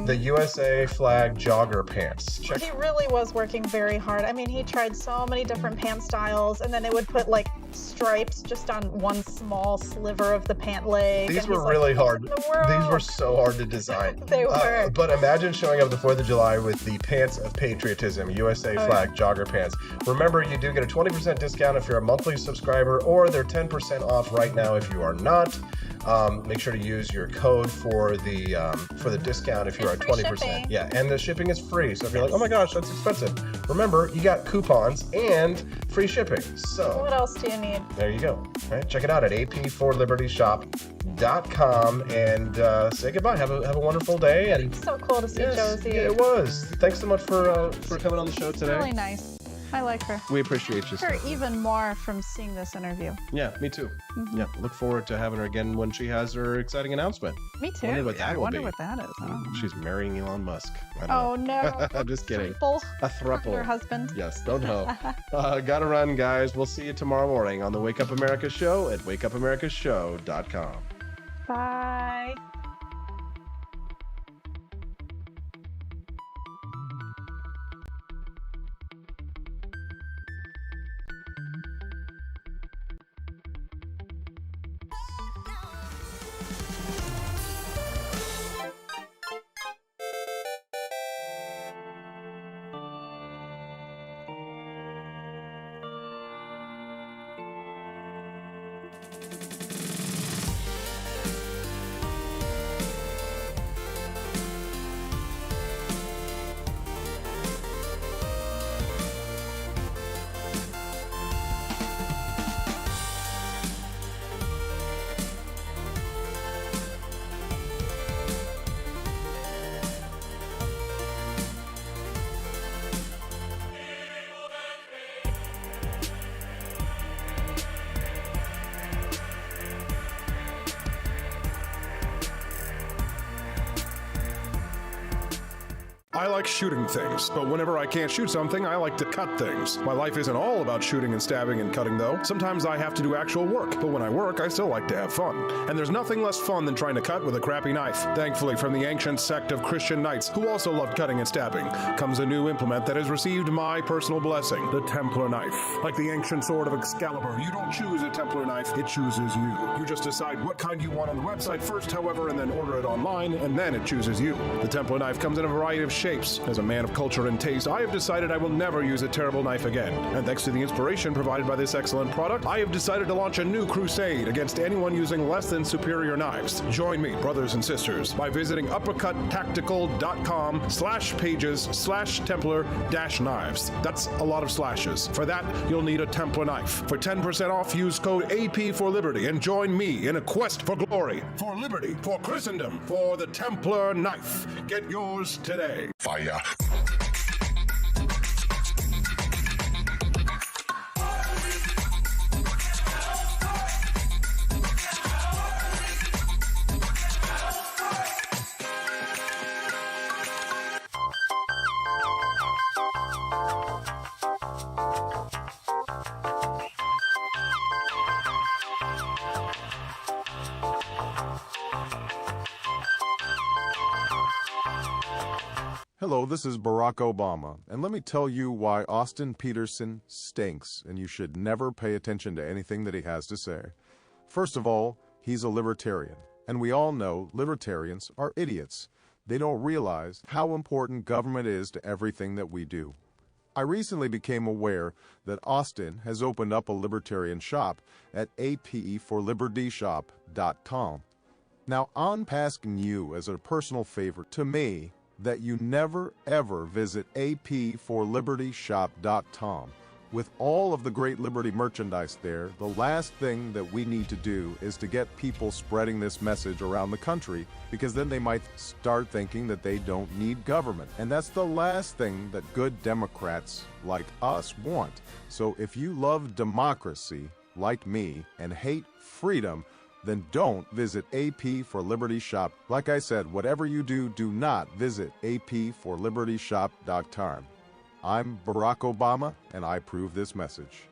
The USA flag jogger pants. He really was working very hard. I mean, he tried so many different pant styles, and then they would put like stripes just on one small sliver of the pant leg. These were really hard. These were so hard to design. They were. But imagine showing up the 4th of July with the pants of patriotism, USA flag jogger pants. Remember, you do get a 20% discount if you're a monthly subscriber, or they're 10% off right now if you are not. Make sure to use your code for the discount if you are 20%. Shipping. Yeah, and the shipping is free. So if you're like, oh my gosh, that's expensive, remember you got coupons and free shipping. So what else do you need? there you go. All right, check it out at ap4libertyshop.com and say goodbye. Have a wonderful day. And so cool to see Josie. Yeah, it was. Thanks so much for coming on the show today. Really nice. I like her. We appreciate you. Her even more from seeing this interview. Yeah, me too. Yeah, look forward to having her again when she has her exciting announcement. Me too. Wonder what that I will wonder be. what that is. She's marrying Elon Musk. I don't Oh know. no. I'm just kidding. Thruple. A thruple. Her husband. Yes, don't know. Gotta run, guys. We'll see you tomorrow morning on the Wake Up America show at wakeupAmericaShow.com. Bye. I like shooting things, but whenever I can't shoot something, I like to cut things. My life isn't all about shooting and stabbing and cutting, though. Sometimes I have to do actual work, but when I work, I still like to have fun. And there's nothing less fun than trying to cut with a crappy knife. Thankfully, from the ancient sect of Christian knights, who also loved cutting and stabbing, comes a new implement that has received my personal blessing, the Templar knife. Like the ancient sword of Excalibur, you don't choose a Templar knife, it chooses you. You just decide what kind you want on the website first, however, and then order it online, and then it chooses you. The Templar knife comes in a variety of shapes shapes. As a man of culture and taste, I have decided I will never use a terrible knife again. And thanks to the inspiration provided by this excellent product, I have decided to launch a new crusade against anyone using less than superior knives. Join me, brothers and sisters, by visiting uppercuttactical.com/pages/Templar-knives. That's a lot of slashes. For that, you'll need a Templar knife. For 10% off, use code AP for Liberty and join me in a quest for glory, for liberty, for Christendom, for the Templar knife. Get yours today. Fire. Hello, this is Barack Obama, and let me tell you why Austin Petersen stinks, and you should never pay attention to anything that he has to say. First of all, he's a libertarian, and we all know libertarians are idiots. They don't realize how important government is to everything that we do. I recently became aware that Austin has opened up a libertarian shop at apforlibertyshop.com. Now, I'm asking you as a personal favor to me that you never ever visit apforlibertyshop.com. With all of the great Liberty merchandise there, the last thing that we need to do is to get people spreading this message around the country, because then they might start thinking that they don't need government. And that's the last thing that good Democrats like us want. So if you love democracy, like me, and hate freedom, then don't visit AP for Liberty Shop. Like I said, whatever you do, do not visit apforlibertyshop.com. I'm Barack Obama, and I approve this message.